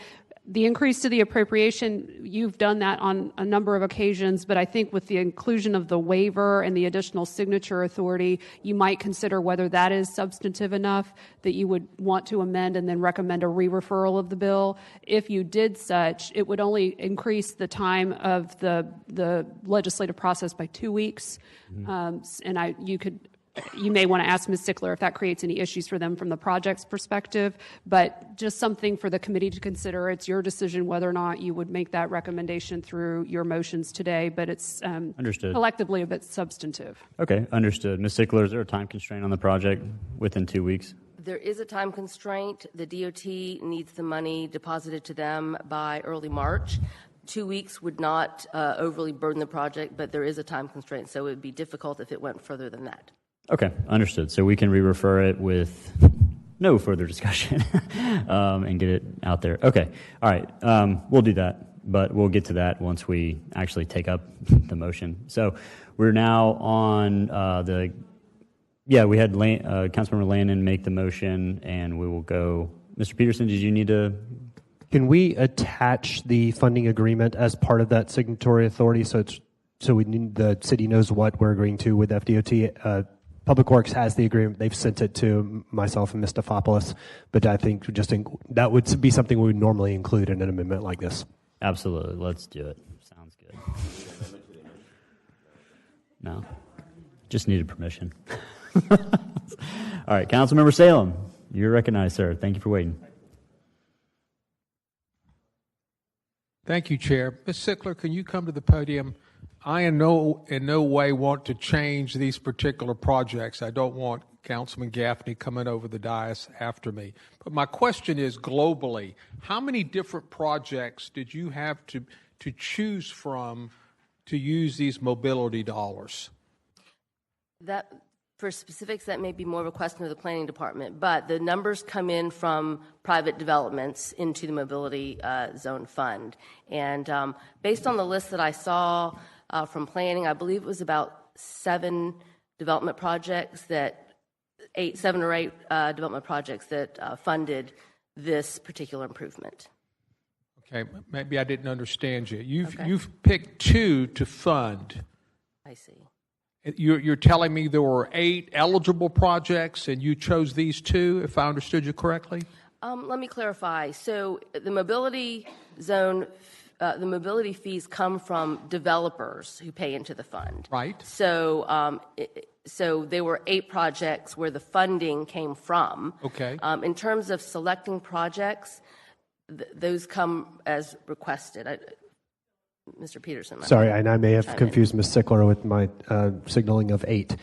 the increase to the appropriation, you've done that on a number of occasions, but I think with the inclusion of the waiver and the additional signature authority, you might consider whether that is substantive enough that you would want to amend and then recommend a re-referral of the bill. If you did such, it would only increase the time of the legislative process by 2 weeks. And you may want to ask Ms. Stickler if that creates any issues for them from the project's perspective, but just something for the committee to consider. It's your decision whether or not you would make that recommendation through your motions today, but it's Understood. Collectively a bit substantive. Okay, understood. Ms. Stickler, is there a time constraint on the project within 2 weeks? There is a time constraint. The DOT needs the money deposited to them by early March. 2 weeks would not overly burden the project, but there is a time constraint, so it would be difficult if it went further than that. Okay, understood. So we can re-refer it with no further discussion and get it out there. Okay, all right. We'll do that, but we'll get to that once we actually take up the motion. So we're now on we had Councilmember Landon make the motion, and we will go. Mr. Peterson, did you need to? Can we attach the funding agreement as part of that signatory authority so the city knows what we're agreeing to with FDOT? Public Works has the agreement. They've sent it to myself and Ms. Tofopoulos, but I think that would be something we would normally include in an amendment like this. Absolutely. Let's do it. Sounds good. No. Just needed permission. All right. Councilmember Salem, you're recognized, sir. Thank you for waiting. Thank you, Chair. Ms. Stickler, can you come to the podium? I in no way want to change these particular projects. I don't want Councilman Gaffney coming over the dais after me. But my question is, globally, how many different projects did you have to choose from to use these mobility dollars? That, for specifics, that may be more of a question of the planning department, but the numbers come in from private developments into the mobility zone fund. And based on the list that I saw from planning, I believe it was about 7 development projects that 7 or 8 development projects that funded this particular improvement. Okay, maybe I didn't understand you. You've picked 2 to fund. I see. You're telling me there were 8 eligible projects and you chose these 2, if I understood you correctly? Let me clarify. So the mobility zone, the mobility fees come from developers who pay into the fund. Right. So, so there were 8 projects where the funding came from. Okay. In terms of selecting projects, those come as requested. Mr. Peterson. Sorry, and I may have confused Ms. Sickler with my signaling of 8.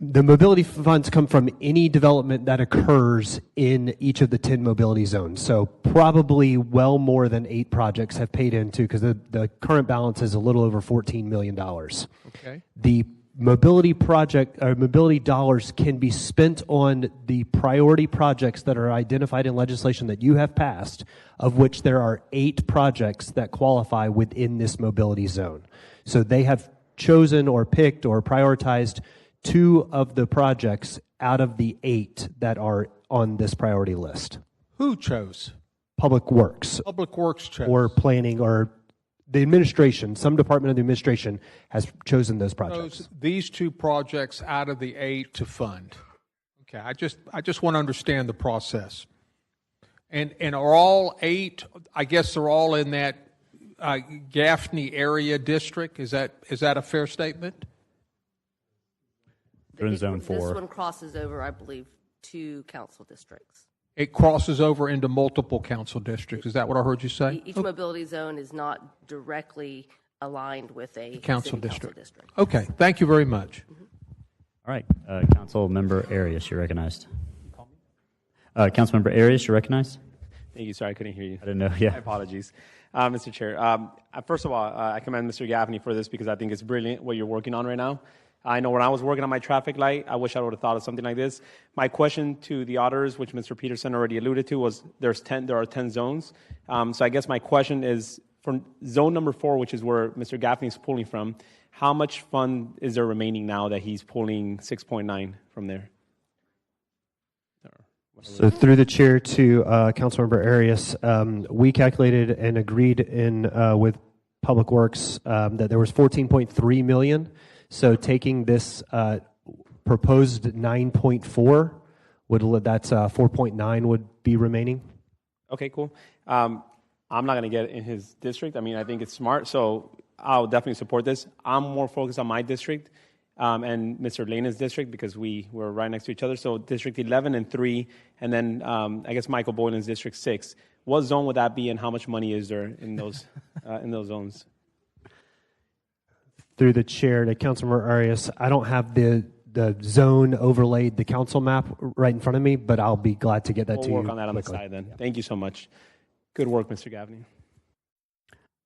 The mobility funds come from any development that occurs in each of the 10 mobility zones. So probably well more than 8 projects have paid into, because the current balance is a little over $14 million. Okay. The mobility project or mobility dollars can be spent on the priority projects that are identified in legislation that you have passed, of which there are 8 projects that qualify within this mobility zone. So they have chosen or picked or prioritized 2 of the projects out of the 8 that are on this priority list. Who chose? Public Works. Public Works chose. Or planning, or the administration, some department of the administration has chosen those projects. Chose these 2 projects out of the 8 to fund. Okay, I just want to understand the process. And are all 8, I guess they're all in that Gaffney area district? Is that a fair statement? They're in zone 4. This one crosses over, I believe, 2 council districts. It crosses over into multiple council districts. Is that what I heard you say? Each mobility zone is not directly aligned with a Council city district. Council district. Okay, thank you very much. All right, Council Member Arias, you're recognized. Council Member Arias, you're recognized. Thank you. Sorry, I couldn't hear you. I didn't know. Yeah. My apologies. Mr. Chair, first of all, I commend Mr. Gaffney for this because I think it's brilliant what you're working on right now. I know when I was working on my traffic light, I wish I would have thought of something like this. My question to the auditors, which Mr. Peterson already alluded to, was there are 10 zones. So I guess my question is, from zone number 4, which is where Mr. Gaffney is pulling from, how much fund is there remaining now that he's pulling 6.9 from there? So through the chair to Councilmember Arias, we calculated and agreed with Public Works that there was 14.3 million. So taking this proposed 9.4, that's 4.9 would be remaining. Okay, cool. I'm not going to get it in his district. I mean, I think it's smart, so I'll definitely support this. I'm more focused on my district and Mr. Lena's district because we're right next to each other. So District 11 and 3, and then I guess Michael Boylan's District 6. What zone would that be, and how much money is there in those zones? Through the chair to Councilmember Arias, I don't have the zone overlaid, the council map right in front of me, but I'll be glad to get that to you. We'll work on that on the quickly. side then. Yeah. Thank you so much. Good work, Mr. Gaffney.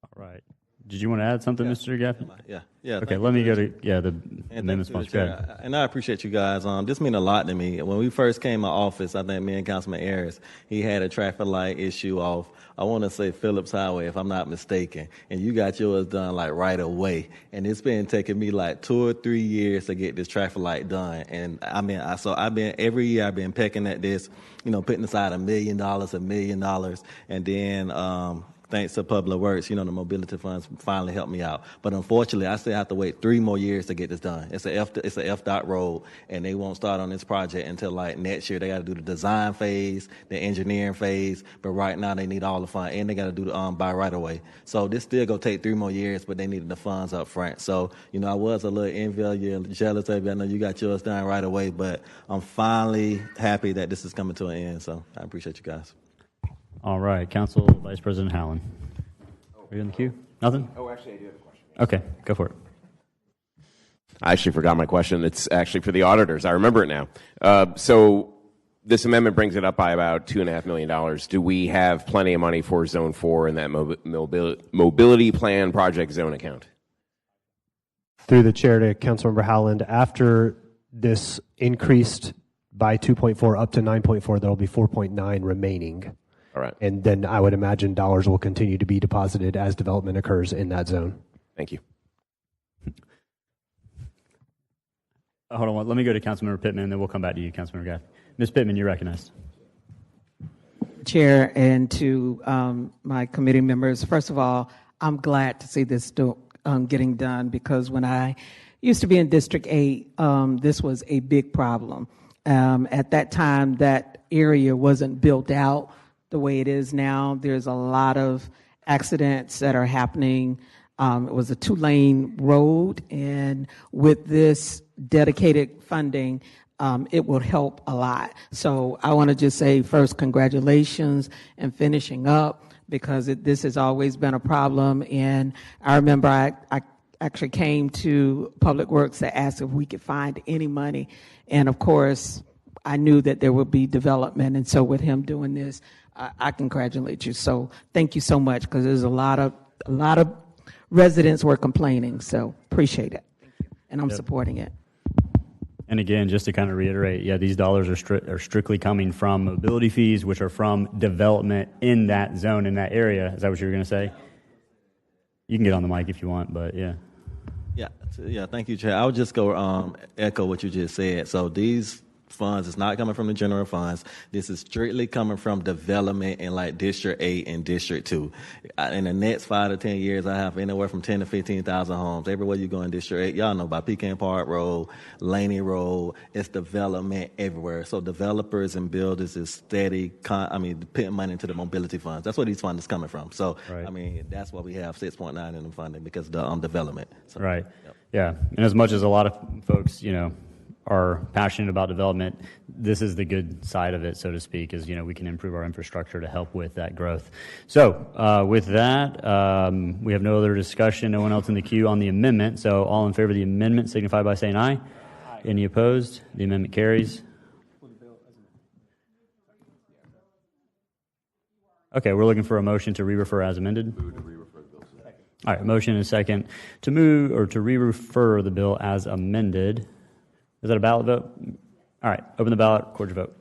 All right. Did you want to add something, Mr. Gaffney? Yeah. Okay, let me go to the amendment sponsor. Go ahead. And I appreciate you guys. This means a lot to me. When we first came to office, I think me and Councilman Ayers, he had a traffic light issue off, I want to say Phillips Highway, if I'm not mistaken. And you got yours done like right away. And it's been taking me like 2 or 3 years to get this traffic light done. And I mean, every year I've been pecking at this, putting aside $1 million, $1 million. And then, thanks to Public Works, the mobility funds finally helped me out. But unfortunately, I still have to wait 3 more years to get this done. It's a FDOT road, and they won't start on this project until like next year. They got to do the design phase, the engineering phase, but right now they need all the funds, and they got to do the buy right away. So this still gonna take 3 more years, but they needed the funds up front. So I was a little envious, jealous of you. I know you got yours done right away, but I'm finally happy that this is coming to an end. So I appreciate you guys. All right, Council Vice President Howland. Are you in the queue? Nothing? Oh, actually, I do have a question. Okay, go for it. I actually forgot my question. It's actually for the auditors. I remember it now. So this amendment brings it up by about $2.5 million. Do we have plenty of money for Zone 4 in that mobility plan project zone account? Through the chair to Councilmember Howland, after this increased by 2.4 up to 9.4, there will be 4.9 remaining. All right. And then I would imagine dollars will continue to be deposited as development occurs in that zone. Thank you. Hold on, let me go to Councilmember Pittman, and then we'll come back to you, Councilmember Gaffney. Ms. Pittman, you're recognized. Chair, and to my committee members. First of all, I'm glad to see this getting done, because when I used to be in District 8, this was a big problem. At that time, that area wasn't built out the way it is now. There's a lot of accidents that are happening. It was a 2-lane road, and with this dedicated funding, it will help a lot. So I want to just say first, congratulations and finishing up, because this has always been a problem. And I remember I actually came to Public Works to ask if we could find any money. And of course, I knew that there would be development. And so with him doing this, I congratulate you. So thank you so much, because there's a lot of residents were complaining. So appreciate it. Thank you. And I'm supporting it. And again, just to kind of reiterate, yeah, these dollars are strictly coming from mobility fees, which are from development in that zone, in that area. Is that what you were going to say? You can get on the mic if you want, but yeah. Yeah. Thank you, Chair. I would just go echo what you just said. So these funds is not coming from the general funds. This is strictly coming from development in like District 8 and District 2. In the next 5 to 10 years, I have anywhere from 10 to 15,000 homes. Everywhere you go in District 8, y'all know about Pecan Park Road, Laney Road. It's development everywhere. So developers and builders is steady, putting money into the mobility funds. That's where these funds is coming from. So, right. That's why we have 6.9 in the funding, because of the development. So, right. Yep. Yeah. And as much as a lot of folks, are passionate about development, this is the good side of it, so to speak, is, we can improve our infrastructure to help with that growth. So with that, we have no other discussion, no one else in the queue on the amendment. So all in favor of the amendment signify by saying aye. Aye. Any opposed? The amendment carries. Okay, we're looking for a motion to re-refer as amended. All right, motion and a second to move or to re-refer the bill as amended. Is that a ballot vote? All right, open the ballot, record your vote.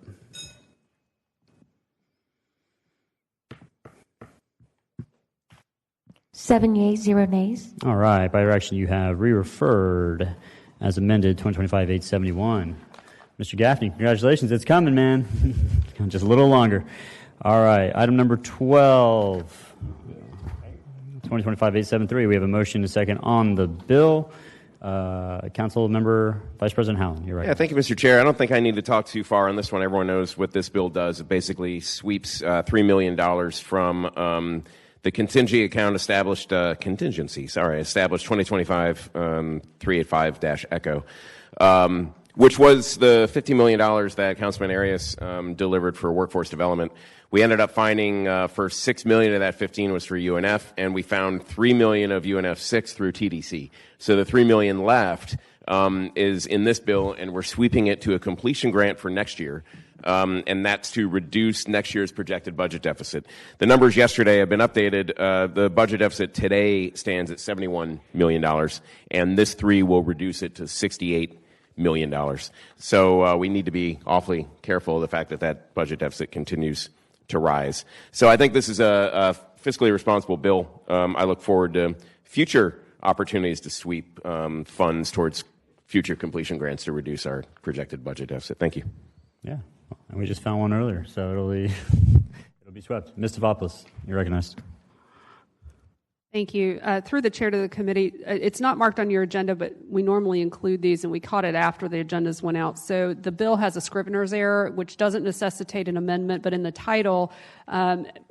Seven yeas, 0 nays. All right, by your action, you have re-referred as amended 2025-871. Mr. Gaffney, congratulations, it's coming, man. Just a little longer. All right, item number 12, 2025-873. We have a motion and a second on the bill. Council Member Vice President Howland, you're right. Yeah, thank you, Mr. Chair. I don't think I need to talk too far on this one. Everyone knows what this bill does. It basically sweeps $3 million from the contingency account established 2025 385-ECHO, which was the $50 million that Councilman Arias delivered for workforce development. We ended up finding for $6 million of that 15 was for UNF, and we found $3 million of UNF 6 through TDC. So the $3 million left is in this bill, and we're sweeping it to a completion grant for next year, and that's to reduce next year's projected budget deficit. The numbers yesterday have been updated. The budget deficit today stands at $71 million, and this 3 will reduce it to $68 million. So we need to be awfully careful of the fact that that budget deficit continues to rise. So I think this is a fiscally responsible bill. I look forward to future opportunities to sweep funds towards future completion grants to reduce our projected budget deficit. Thank you. Yeah, and we just found one earlier, so it'll be swept. Ms. Stavopoulos, you're recognized. Thank you. Through the chair to the committee, it's not marked on your agenda, but we normally include these, and we caught it after the agendas went out. So the bill has a scrivener's error, which doesn't necessitate an amendment, but in the title,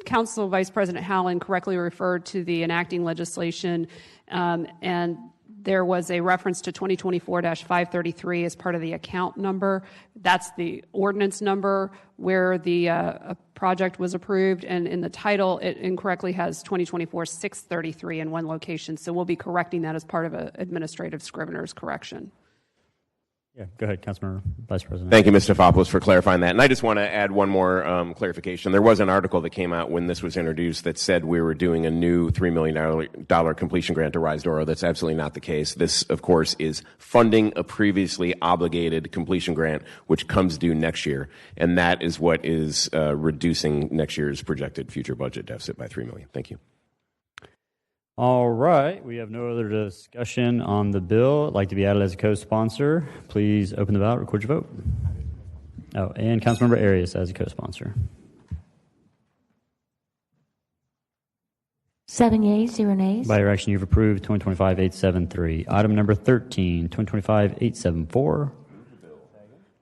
Council Vice President Howland correctly referred to the enacting legislation, and there was a reference to 2024-533 as part of the account number. That's the ordinance number where the project was approved, and in the title, it incorrectly has 2024-633 in one location. So we'll be correcting that as part of an administrative scrivener's correction. Yeah, go ahead, Councilmember Vice President. Thank you, Ms. Stavopoulos, for clarifying that. And I just want to add one more clarification. There was an article that came out when this was introduced that said we were doing a new $3 million completion grant to Rise Doro. That's absolutely not the case. This, of course, is funding a previously obligated completion grant, which comes due next year. And that is what is reducing next year's projected future budget deficit by $3 million. Thank you. All right, we have no other discussion on the bill. I'd like to be added as a co-sponsor. Please open the ballot, record your vote. Oh, and Councilmember Arias as a co-sponsor. 7 yeas, 0 nays. By your action, you've approved 2025-873. Item number 13, 2025-874.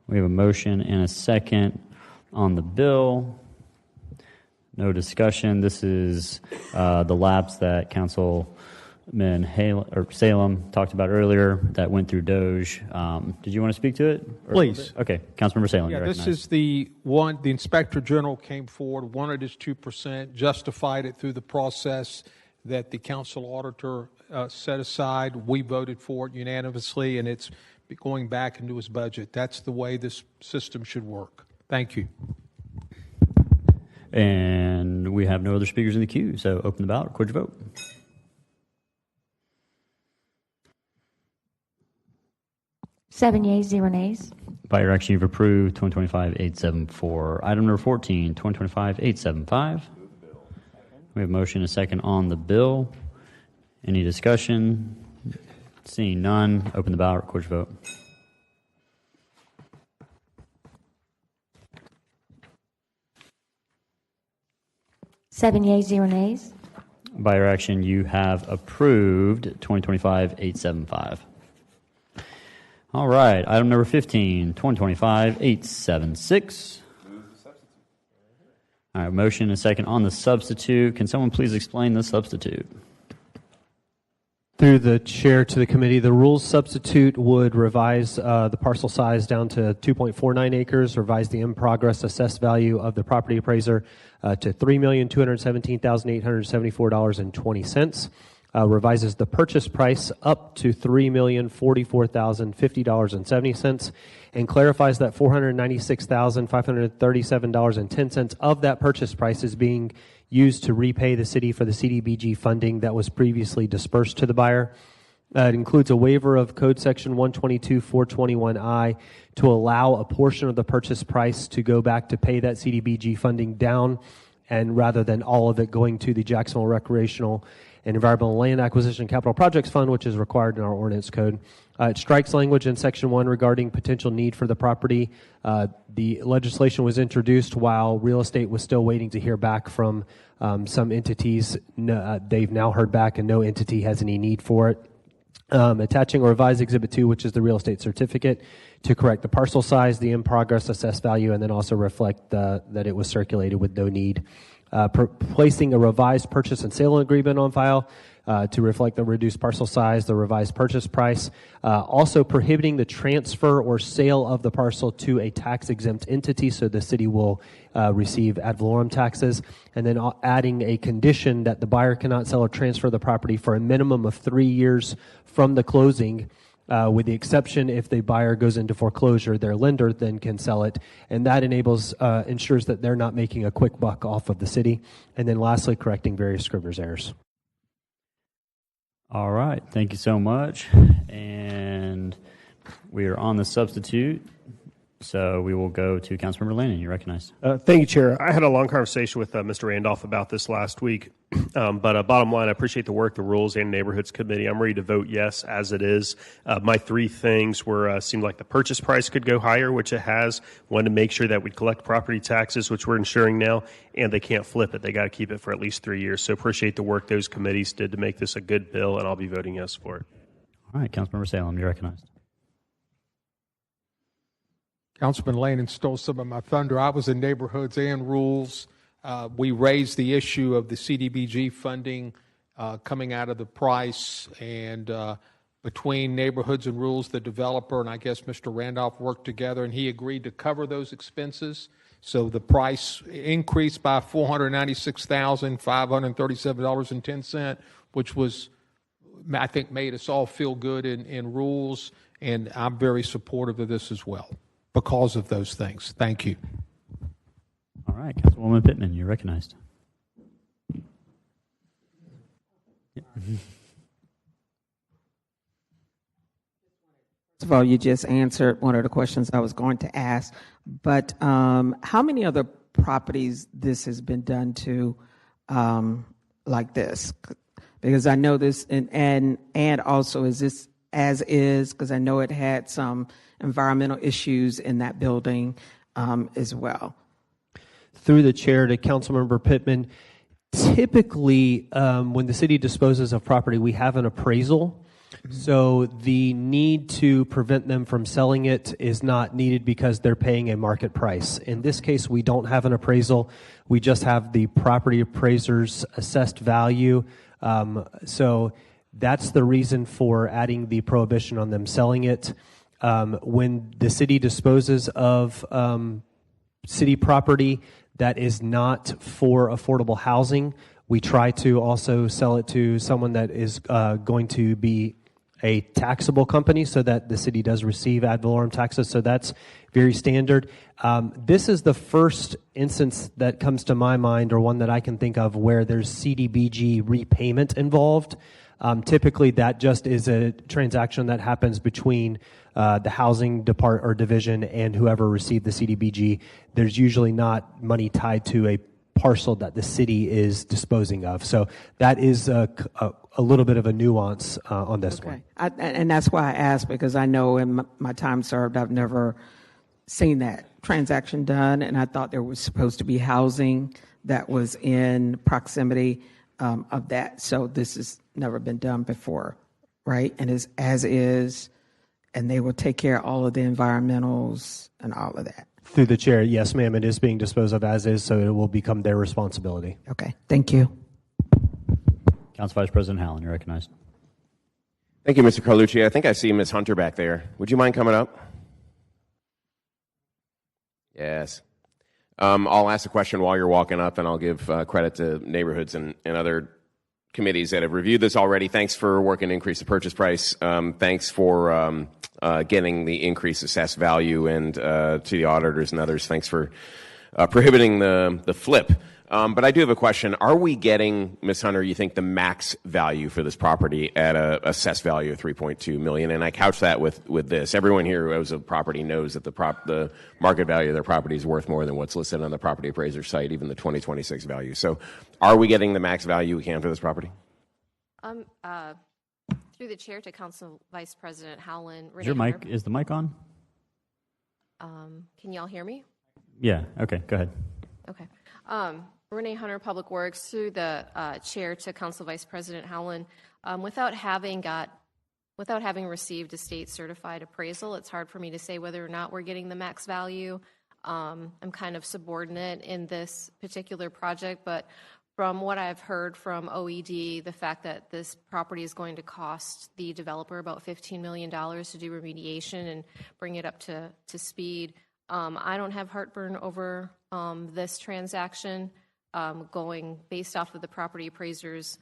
We have a motion and a second on the bill. No discussion. This is the lapse that Councilman Salem talked about earlier that went through Doge. Did you want to speak to it? Please. Okay, Councilmember Salem. Yeah, you're this recognized. is the one, the Inspector General came forward, wanted his 2%, justified it through the process that the council auditor set aside. We voted for it unanimously, and it's going back into his budget. That's the way this system should work. Thank you. And we have no other speakers in the queue, so open the ballot, record your vote. Seven yeas, 0 nays. By your action, you've approved 2025-874. Item number 14, 2025-875. We have a motion and a second on the bill. Any discussion? Seeing none, open the ballot, record your vote. Seven yeas, 0 nays. By your action, you have approved 2025-875. All right, item number 15, 2025-876. All right, motion and a second on the substitute. Can someone please explain the substitute? Through the chair to the committee, the rules substitute would revise the parcel size down to 2.49 acres, revise the in-progress assessed value of the property appraiser to $3,217,874.20. Revises the purchase price up to $3,044,050.70, and clarifies that $496,537.10 of that purchase price is being used to repay the city for the CDBG funding that was previously dispersed to the buyer. It includes a waiver of Code Section 122-421I to allow a portion of the purchase price to go back to pay that CDBG funding down, and rather than all of it going to the Jacksonville Recreational and Environmental Land Acquisition Capital Projects Fund, which is required in our ordinance code. It strikes language in Section 1 regarding potential need for the property. The legislation was introduced while real estate was still waiting to hear back from some entities. They've now heard back, and no entity has any need for it. Attaching a revised Exhibit 2, which is the real estate certificate, to correct the parcel size, the in-progress assessed value, and then also reflect that it was circulated with no need. Placing a revised purchase and sale agreement on file to reflect the reduced parcel size, the revised purchase price. Also prohibiting the transfer or sale of the parcel to a tax-exempt entity, so the city will receive ad valorem taxes. And then adding a condition that the buyer cannot sell or transfer the property for a minimum of 3 years from the closing, with the exception if the buyer goes into foreclosure, their lender then can sell it, and that ensures that they're not making a quick buck off of the city. And then lastly, correcting various scrivener's errors. All right, thank you so much. And we are on the substitute, so we will go to Councilmember Lannon. You're recognized. Thank you, Chair. I had a long conversation with Mr. Randolph about this last week. But bottom line, I appreciate the work, the Rules and Neighborhoods Committee. I'm ready to vote yes as it is. My three things were seemed like the purchase price could go higher, which it has. Wanted to make sure that we collect property taxes, which we're ensuring now, and they can't flip it. They got to keep it for at least 3 years. So appreciate the work those committees did to make this a good bill, and I'll be voting yes for it. All right, Councilmember Salem, you're recognized. Councilman Lannon stole some of my thunder. I was in Neighborhoods and Rules. We raised the issue of the CDBG funding coming out of the price, and between Neighborhoods and Rules, the developer, and I guess Mr. Randolph worked together, and he agreed to cover those expenses. So the price increased by $496,537.10, which was, I think, made us all feel good in Rules, and I'm very supportive of this as well because of those things. Thank you. All right, Councilwoman Pittman, you're recognized. First of all, you just answered one of the questions I was going to ask, but how many other properties this has been done to like this? Because I know this, and also is this as is, because I know it had some environmental issues in that building as well. Through the chair to Councilmember Pittman, Typically, when the city disposes of property, we have an appraisal. So the need to prevent them from selling it is not needed because they're paying a market price. In this case, we don't have an appraisal. We just have the property appraiser's assessed value. So that's the reason for adding the prohibition on them selling it. When the city disposes of city property that is not for affordable housing, we try to also sell it to someone that is going to be a taxable company so that the city does receive ad valorem taxes. So that's very standard. This is the first instance that comes to my mind, or one that I can think of, where there's CDBG repayment involved. Typically, that just is a transaction that happens between the housing division and whoever received the CDBG. There's usually not money tied to a parcel that the city is disposing of. So that is a little bit of a nuance on this one. And that's why I asked, because I know in my time served, I've never seen that transaction done, and I thought there was supposed to be housing that was in proximity of that. So this has never been done before, right? And is as is, and they will take care of all of the environmentals and all of that. Through the chair, yes, ma'am, it is being disposed of as is, so it will become their responsibility. Okay, thank you. Council Vice President Howland, you're recognized. Thank you, Mr. Carlucci. I think I see Ms. Hunter back there. Would you mind coming up? Yes. I'll ask a question while you're walking up, and I'll give credit to neighborhoods and other committees that have reviewed this already. Thanks for working to increase the purchase price. Thanks for getting the increased assessed value, and to the auditors and others, thanks for prohibiting the flip. But I do have a question. Are we getting, Ms. Hunter, you think, the max value for this property at a assessed value of $3.2 million? And I couch that with this. Everyone here who owns a property knows that the market value of their property is worth more than what's listed on the property appraiser site, even the 2026 value. So are we getting the max value we can for this property? Through the chair to Council Vice President Howland. Is the mic on? Can y'all hear me? Yeah, okay, go ahead. Okay. Renee Hunter, Public Works. Through the chair to Council Vice President Howland. Without having received a state certified appraisal, it's hard for me to say whether or not we're getting the max value. I'm kind of subordinate in this particular project, but from what I've heard from OED, the fact that this property is going to cost the developer about $15 million to do remediation and bring it up to speed, I don't have heartburn over this transaction going based off of the property appraiser's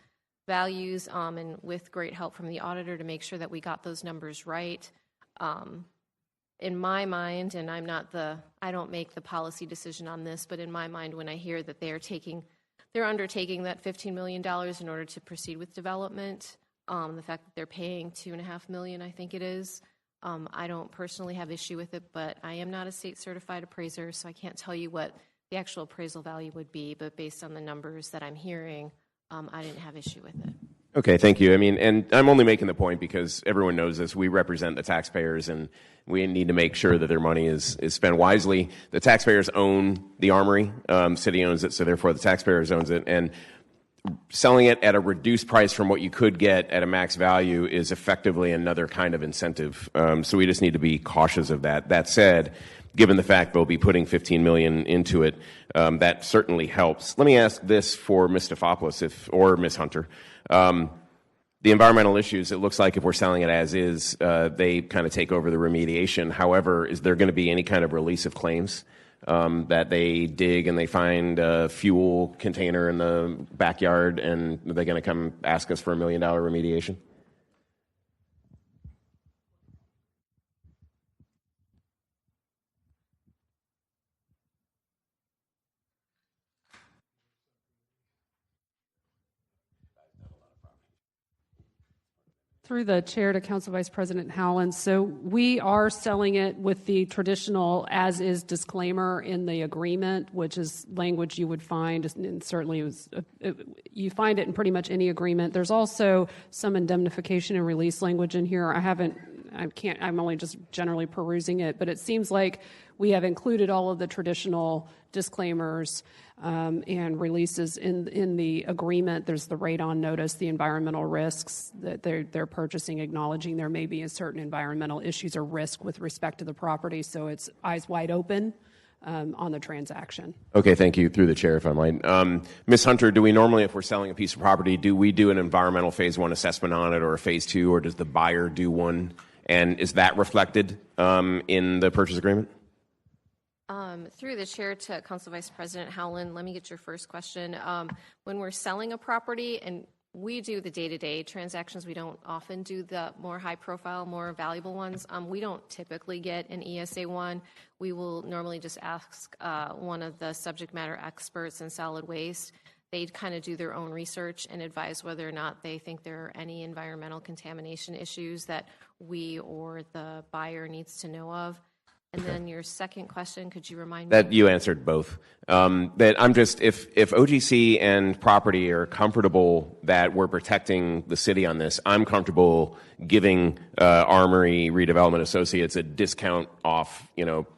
values and with great help from the auditor to make sure that we got those numbers right. In my mind, and I don't make the policy decision on this, but in my mind, when I hear that they're undertaking that $15 million in order to proceed with development, the fact that they're paying $2.5 million, I think it is, I don't personally have issue with it, but I am not a state certified appraiser, so I can't tell you what the actual appraisal value would be, but based on the numbers that I'm hearing, I didn't have issue with it. Okay, thank you. I mean, and I'm only making the point because everyone knows this. We represent the taxpayers, and we need to make sure that their money is spent wisely. The taxpayers own the armory. City owns it, so therefore the taxpayers owns it. And selling it at a reduced price from what you could get at a max value is effectively another kind of incentive. So we just need to be cautious of that. That said, given the fact they'll be putting $15 million into it, that certainly helps. Let me ask this for Ms. Stefopoulos or Ms. Hunter. The environmental issues, it looks like if we're selling it as is, they kind of take over the remediation. However, is there going to be any kind of release of claims that they dig and they find a fuel container in the backyard, and are they going to come ask us for $1 million remediation? Through the chair to Council Vice President Howland. So we are selling it with the traditional as-is disclaimer in the agreement, which is language you would find, and certainly you find it in pretty much any agreement. There's also some indemnification and release language in here. I haven't I'm only just generally perusing it, but it seems like we have included all of the traditional disclaimers and releases in the agreement. There's the radon notice, the environmental risks that they're purchasing, acknowledging there may be a certain environmental issues or risk with respect to the property, so it's eyes wide open on the transaction. Okay, thank you. Through the chair, if I might. Ms. Hunter, do we normally, if we're selling a piece of property, do we do an environmental phase 1 assessment on it or a phase 2, or does the buyer do one? And is that reflected in the purchase agreement? Through the chair to Council Vice President Howland, let me get your first question. When we're selling a property, and we do the day-to-day transactions, we don't often do the more high-profile, more valuable ones. We don't typically get an ESA 1. We will normally just ask one of the subject matter experts in solid waste. They'd kind of do their own research and advise whether or not they think there are any environmental contamination issues that we or the buyer needs to know of. And then your second question, could you remind me? That you answered both. That I'm just, if OGC and property are comfortable that we're protecting the city on this, I'm comfortable giving Armory Redevelopment Associates a discount off,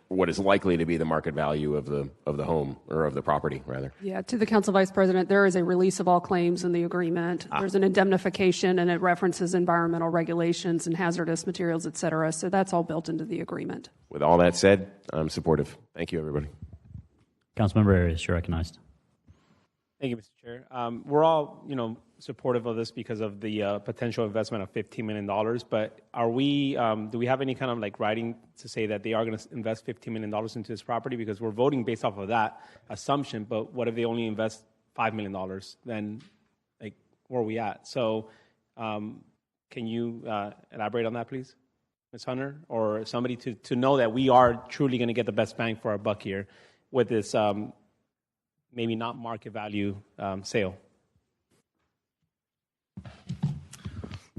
what is likely to be the market value of the home, or of the property, rather. Yeah, to the Council Vice President, there is a release of all claims in the agreement. There's an indemnification, and it references environmental regulations and hazardous materials, et cetera. So that's all built into the agreement. With all that said, I'm supportive. Thank you, everybody. Councilmember Arias, you're recognized. Thank you, Mr. Chair. We're all, supportive of this because of the potential investment of $15 million. But are we? Do we have any kind of writing to say that they are going to invest $15 million into this property? Because we're voting based off of that assumption. But what if they only invest $5 million? Then, where are we at? So, can you elaborate on that, please, Ms. Hunter, or somebody to know that we are truly going to get the best bang for our buck here with this maybe not market value sale?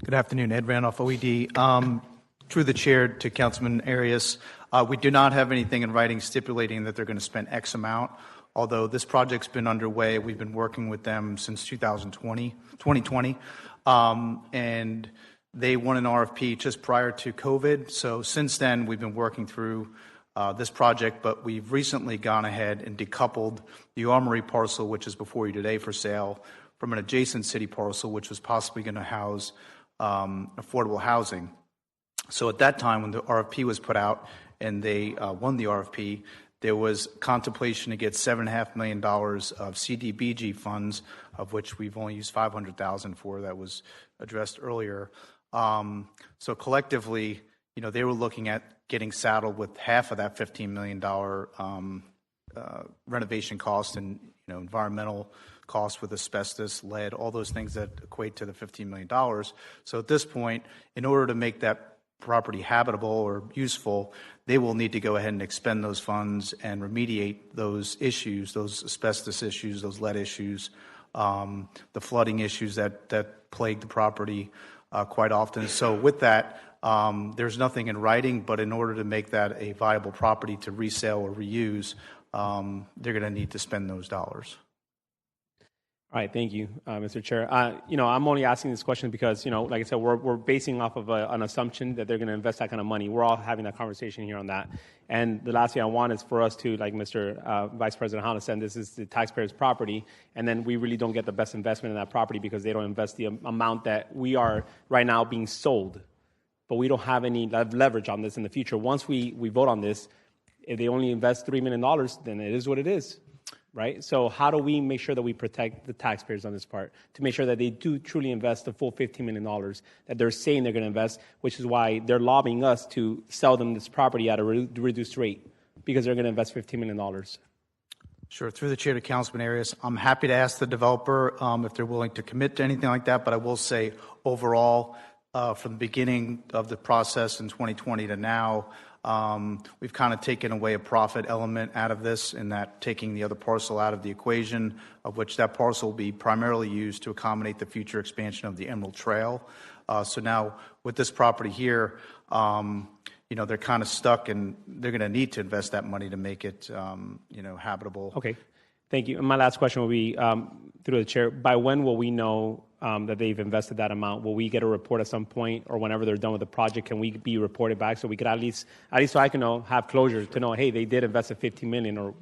Good afternoon, Ed Randolph, OED. Through the chair to Councilman Arias, we do not have anything in writing stipulating that they're going to spend X amount, although this project's been underway. We've been working with them since 2020, and they won an RFP just prior to COVID. So since then, we've been working through this project, but we've recently gone ahead and decoupled the Armory parcel, which is before you today for sale, from an adjacent city parcel, which was possibly going to house affordable housing. So at that time, when the RFP was put out and they won the RFP, there was contemplation to get $7.5 million of CDBG funds, of which we've only used $500,000 for. That was addressed earlier. So collectively, they were looking at getting saddled with half of that $15 million renovation cost and environmental costs with asbestos, lead, all those things that equate to the $15 million. So at this point, in order to make that property habitable or useful, they will need to go ahead and expend those funds and remediate those issues, those asbestos issues, those lead issues, the flooding issues that plague the property quite often. So with that, there's nothing in writing, but in order to make that a viable property to resell or reuse, they're going to need to spend those dollars. All right, thank you, Mr. Chair. I'm only asking this question because, like I said, we're basing off of an assumption that they're going to invest that kind of money. We're all having that conversation here on that. And the last thing I want is for us to, like Mr. Vice President Holland said, this is the taxpayers' property, and then we really don't get the best investment in that property because they don't invest the amount that we are right now being sold. But we don't have any leverage on this in the future. Once we vote on this, if they only invest $3 million, then it is what it is. Right? So how do we make sure that we protect the taxpayers on this part to make sure that they do truly invest the full $15 million that they're saying they're going to invest, which is why they're lobbying us to sell them this property at a reduced rate because they're going to invest $15 million. Sure. Through the chair to Councilman Arias, I'm happy to ask the developer if they're willing to commit to anything like that, but I will say overall, from the beginning of the process in 2020 to now, we've kind of taken away a profit element out of this, in that taking the other parcel out of the equation, of which that parcel will be primarily used to accommodate the future expansion of the Emerald Trail. So now with this property here, they're kind of stuck, and they're going to need to invest that money to make it, habitable. Okay, thank you. And my last question will be, through the chair, by when will we know that they've invested that amount, will we get a report at some point, or whenever they're done with the project, can we be reported back so we could at least so I can have closure to know, hey, they did invest $15 million, or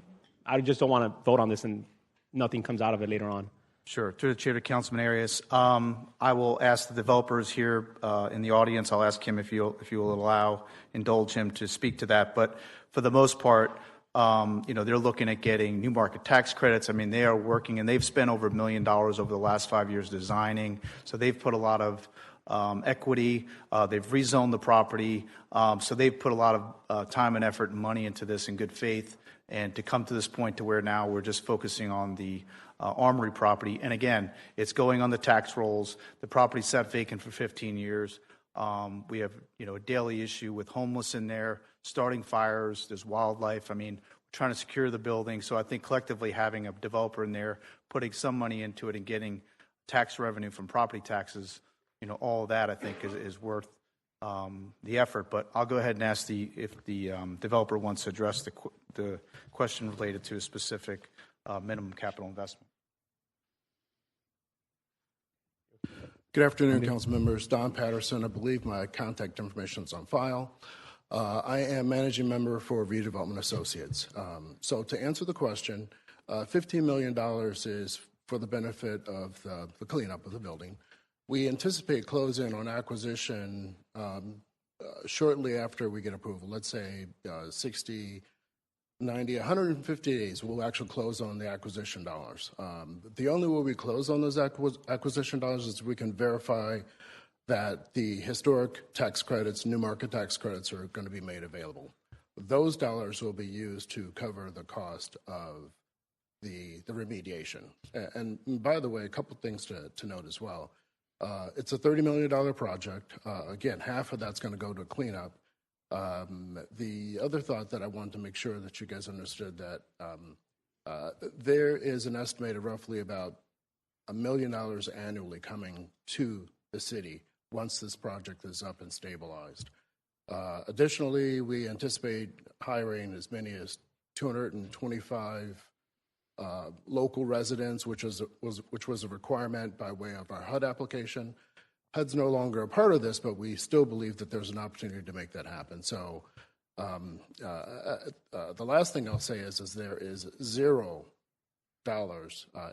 I just don't want to vote on this and nothing comes out of it later on. Sure. Through the chair to Councilman Arias, I will ask the developers here in the audience. I'll ask him if you will indulge him to speak to that. But for the most part, they're looking at getting new market tax credits. I mean, they are working, and they've spent over $1 million over the last 5 years designing. So they've put a lot of equity. They've rezoned the property. So they've put a lot of time and effort and money into this in good faith. And to come to this point to where now we're just focusing on the Armory property. And again, it's going on the tax rolls. The property's sat vacant for 15 years. We have, a daily issue with homeless in there, starting fires, there's wildlife. I mean, we're trying to secure the building. So I think collectively having a developer in there, putting some money into it and getting tax revenue from property taxes, all of that I think is worth the effort. But I'll go ahead and ask if the developer wants to address the question related to a specific minimum capital investment. Good afternoon, council members. Don Patterson. I believe my contact information is on file. I am managing member for Redevelopment Associates. So to answer the question, $15 million is for the benefit of the cleanup of the building. We anticipate closing on acquisition shortly after we get approval. Let's say 60, 90, 150 days, we'll actually close on the acquisition dollars. The only way we close on those acquisition dollars is we can verify that the historic tax credits, new market tax credits are going to be made available. Those dollars will be used to cover the cost of the remediation. And by the way, a couple things to note as well. It's a $30 million project. Again, half of that's going to go to cleanup. The other thought that I wanted to make sure that you guys understood that there is an estimated roughly about $1 million annually coming to the city once this project is up and stabilized. Additionally, we anticipate hiring as many as 225 local residents, which was a requirement by way of our HUD application. HUD's no longer a part of this, but we still believe that there's an opportunity to make that happen. So the last thing I'll say is there is $0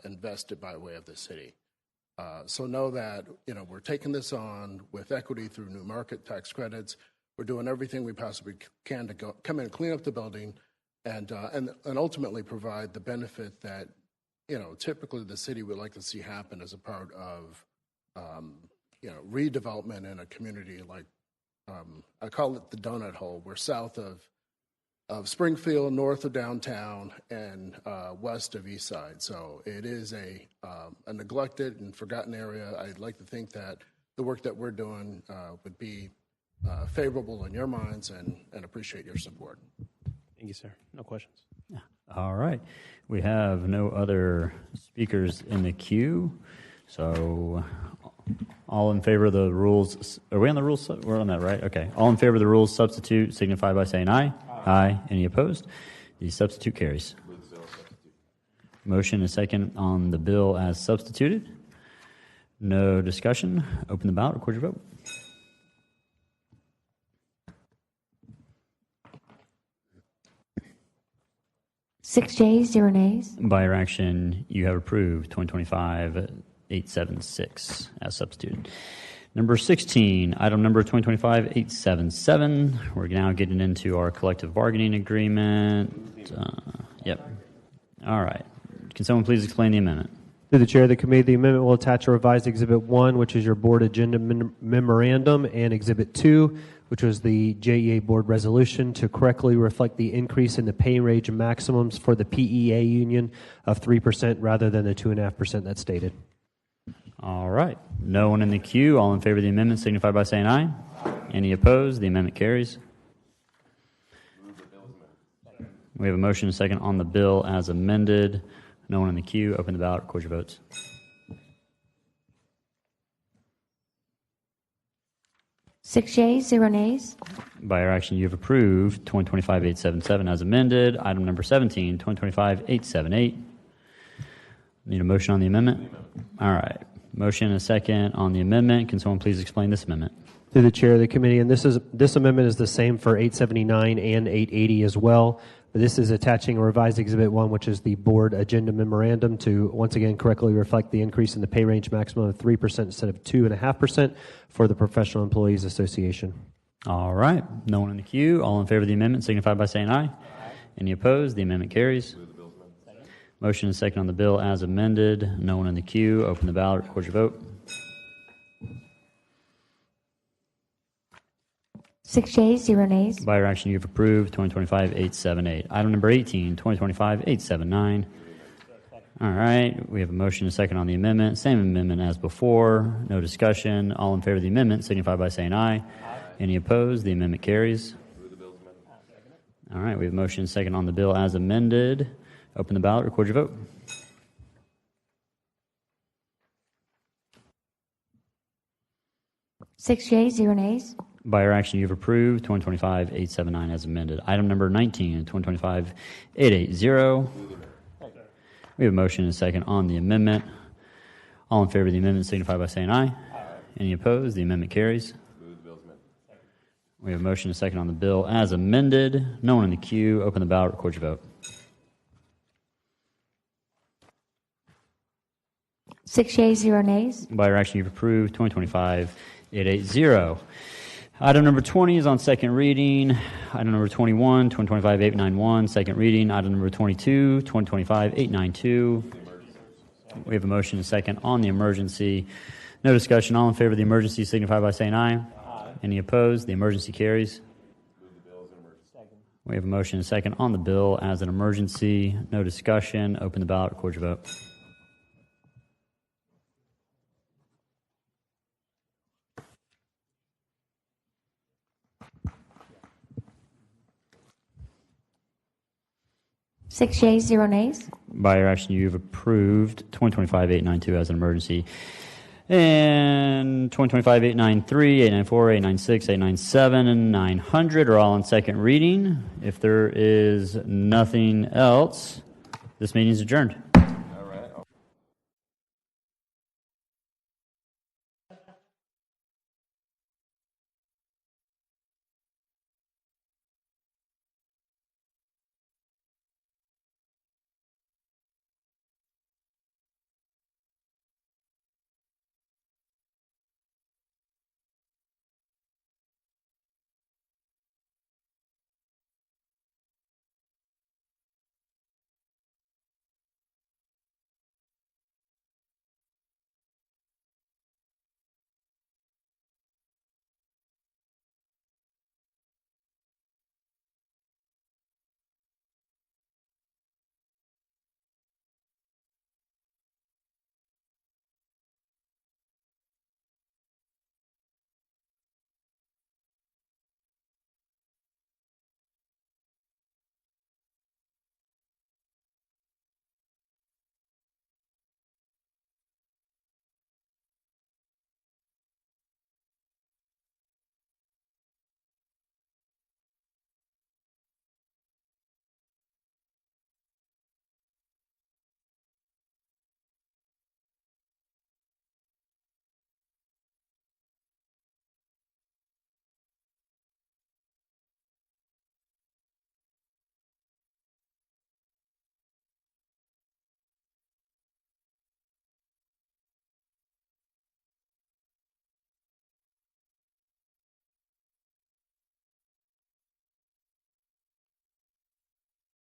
invested by way of the city. So know that we're taking this on with equity through new market tax credits. We're doing everything we possibly can to come in and clean up the building and ultimately provide the benefit that typically the city would like to see happen as a part of redevelopment in a community like I call it the donut hole. We're south of Springfield, north of downtown, and west of East Side. So it is a neglected and forgotten area. I'd like to think that the work that we're doing would be favorable in your minds and appreciate your support. Thank you, sir. No questions. Yeah. All right. We have no other speakers in the queue. So all in favor of the rules, are we on the rules? We're on that, right? Okay. All in favor of the rules substitute signify by saying aye. Aye. Any opposed? The substitute carries. Motion is second on the bill as substituted. No discussion. Open the ballot. Record your vote. 6 yeas, 0 nays. By your action, you have approved 2025-876 as substituted. Number 16, item number 2025-877. We're now getting into our collective bargaining agreement. Yep. All right. Can someone please explain the amendment? Through the chair of the committee, the amendment will attach a revised Exhibit 1, which is your board agenda memorandum, and Exhibit 2, which was the JEA board resolution, to correctly reflect the increase in the pay range maximums for the PEA union of 3% rather than the 2.5% that's stated. All right. No one in the queue. All in favor of the amendment signify by saying aye. Any opposed? The amendment carries. We have a motion and a second on the bill as amended. No one in the queue. Open the ballot. Record your votes. Six yeas, 0 nays. By your action, you have approved 2025-877 as amended. Item number 17, 2025-878. Need a motion on the amendment? All right. Motion and a second on the amendment. Can someone please explain this amendment? Through the chair of the committee, and this amendment is the same for 879 and 880 as well. This is attaching a revised Exhibit 1, which is the board agenda memorandum, to once again correctly reflect the increase in the pay range maximum of 3% instead of 2.5% for the Professional Employees Association. All right. No one in the queue. All in favor of the amendment signify by saying aye. Any opposed? The amendment carries. Motion and second on the bill as amended. No one in the queue. Open the ballot. Record your vote. 6 yeas, 0 nays. By your action, you've approved 2025-878. Item number 18, 2025-879. All right. We have a motion and a second on the amendment. Same amendment as before. No discussion. All in favor of the amendment signify by saying aye. Any opposed? The amendment carries. All right. We have a motion and a second on the bill as amended. Open the ballot. Record your vote. 6 yeas, 0 nays. By your action, you've approved 2025-879 as amended. Item number 19, 2025-880. We have a motion and a second on the amendment. All in favor of the amendment signify by saying aye. Any opposed? The amendment carries. We have a motion and a second on the bill as amended. No one in the queue. Open the ballot. Record your vote. 6 yeas, 0 nays. By your action, you've approved 2025-880. Item number 20 is on second reading. Item number 21, 2025-891, second reading. Item number 22, 2025-892. We have a motion and a second on the emergency. No discussion. All in favor of the emergency signify by saying aye. Any opposed? The emergency carries. We have a motion and a second on the bill as an emergency. No discussion. Open the ballot. Record your vote. 6 yeas, 0 nays. By your action, you've approved 2025-892 as an emergency. And 2025-893, 894, 896, 897, and 900 are all on second reading. If there is nothing else, this meeting is adjourned.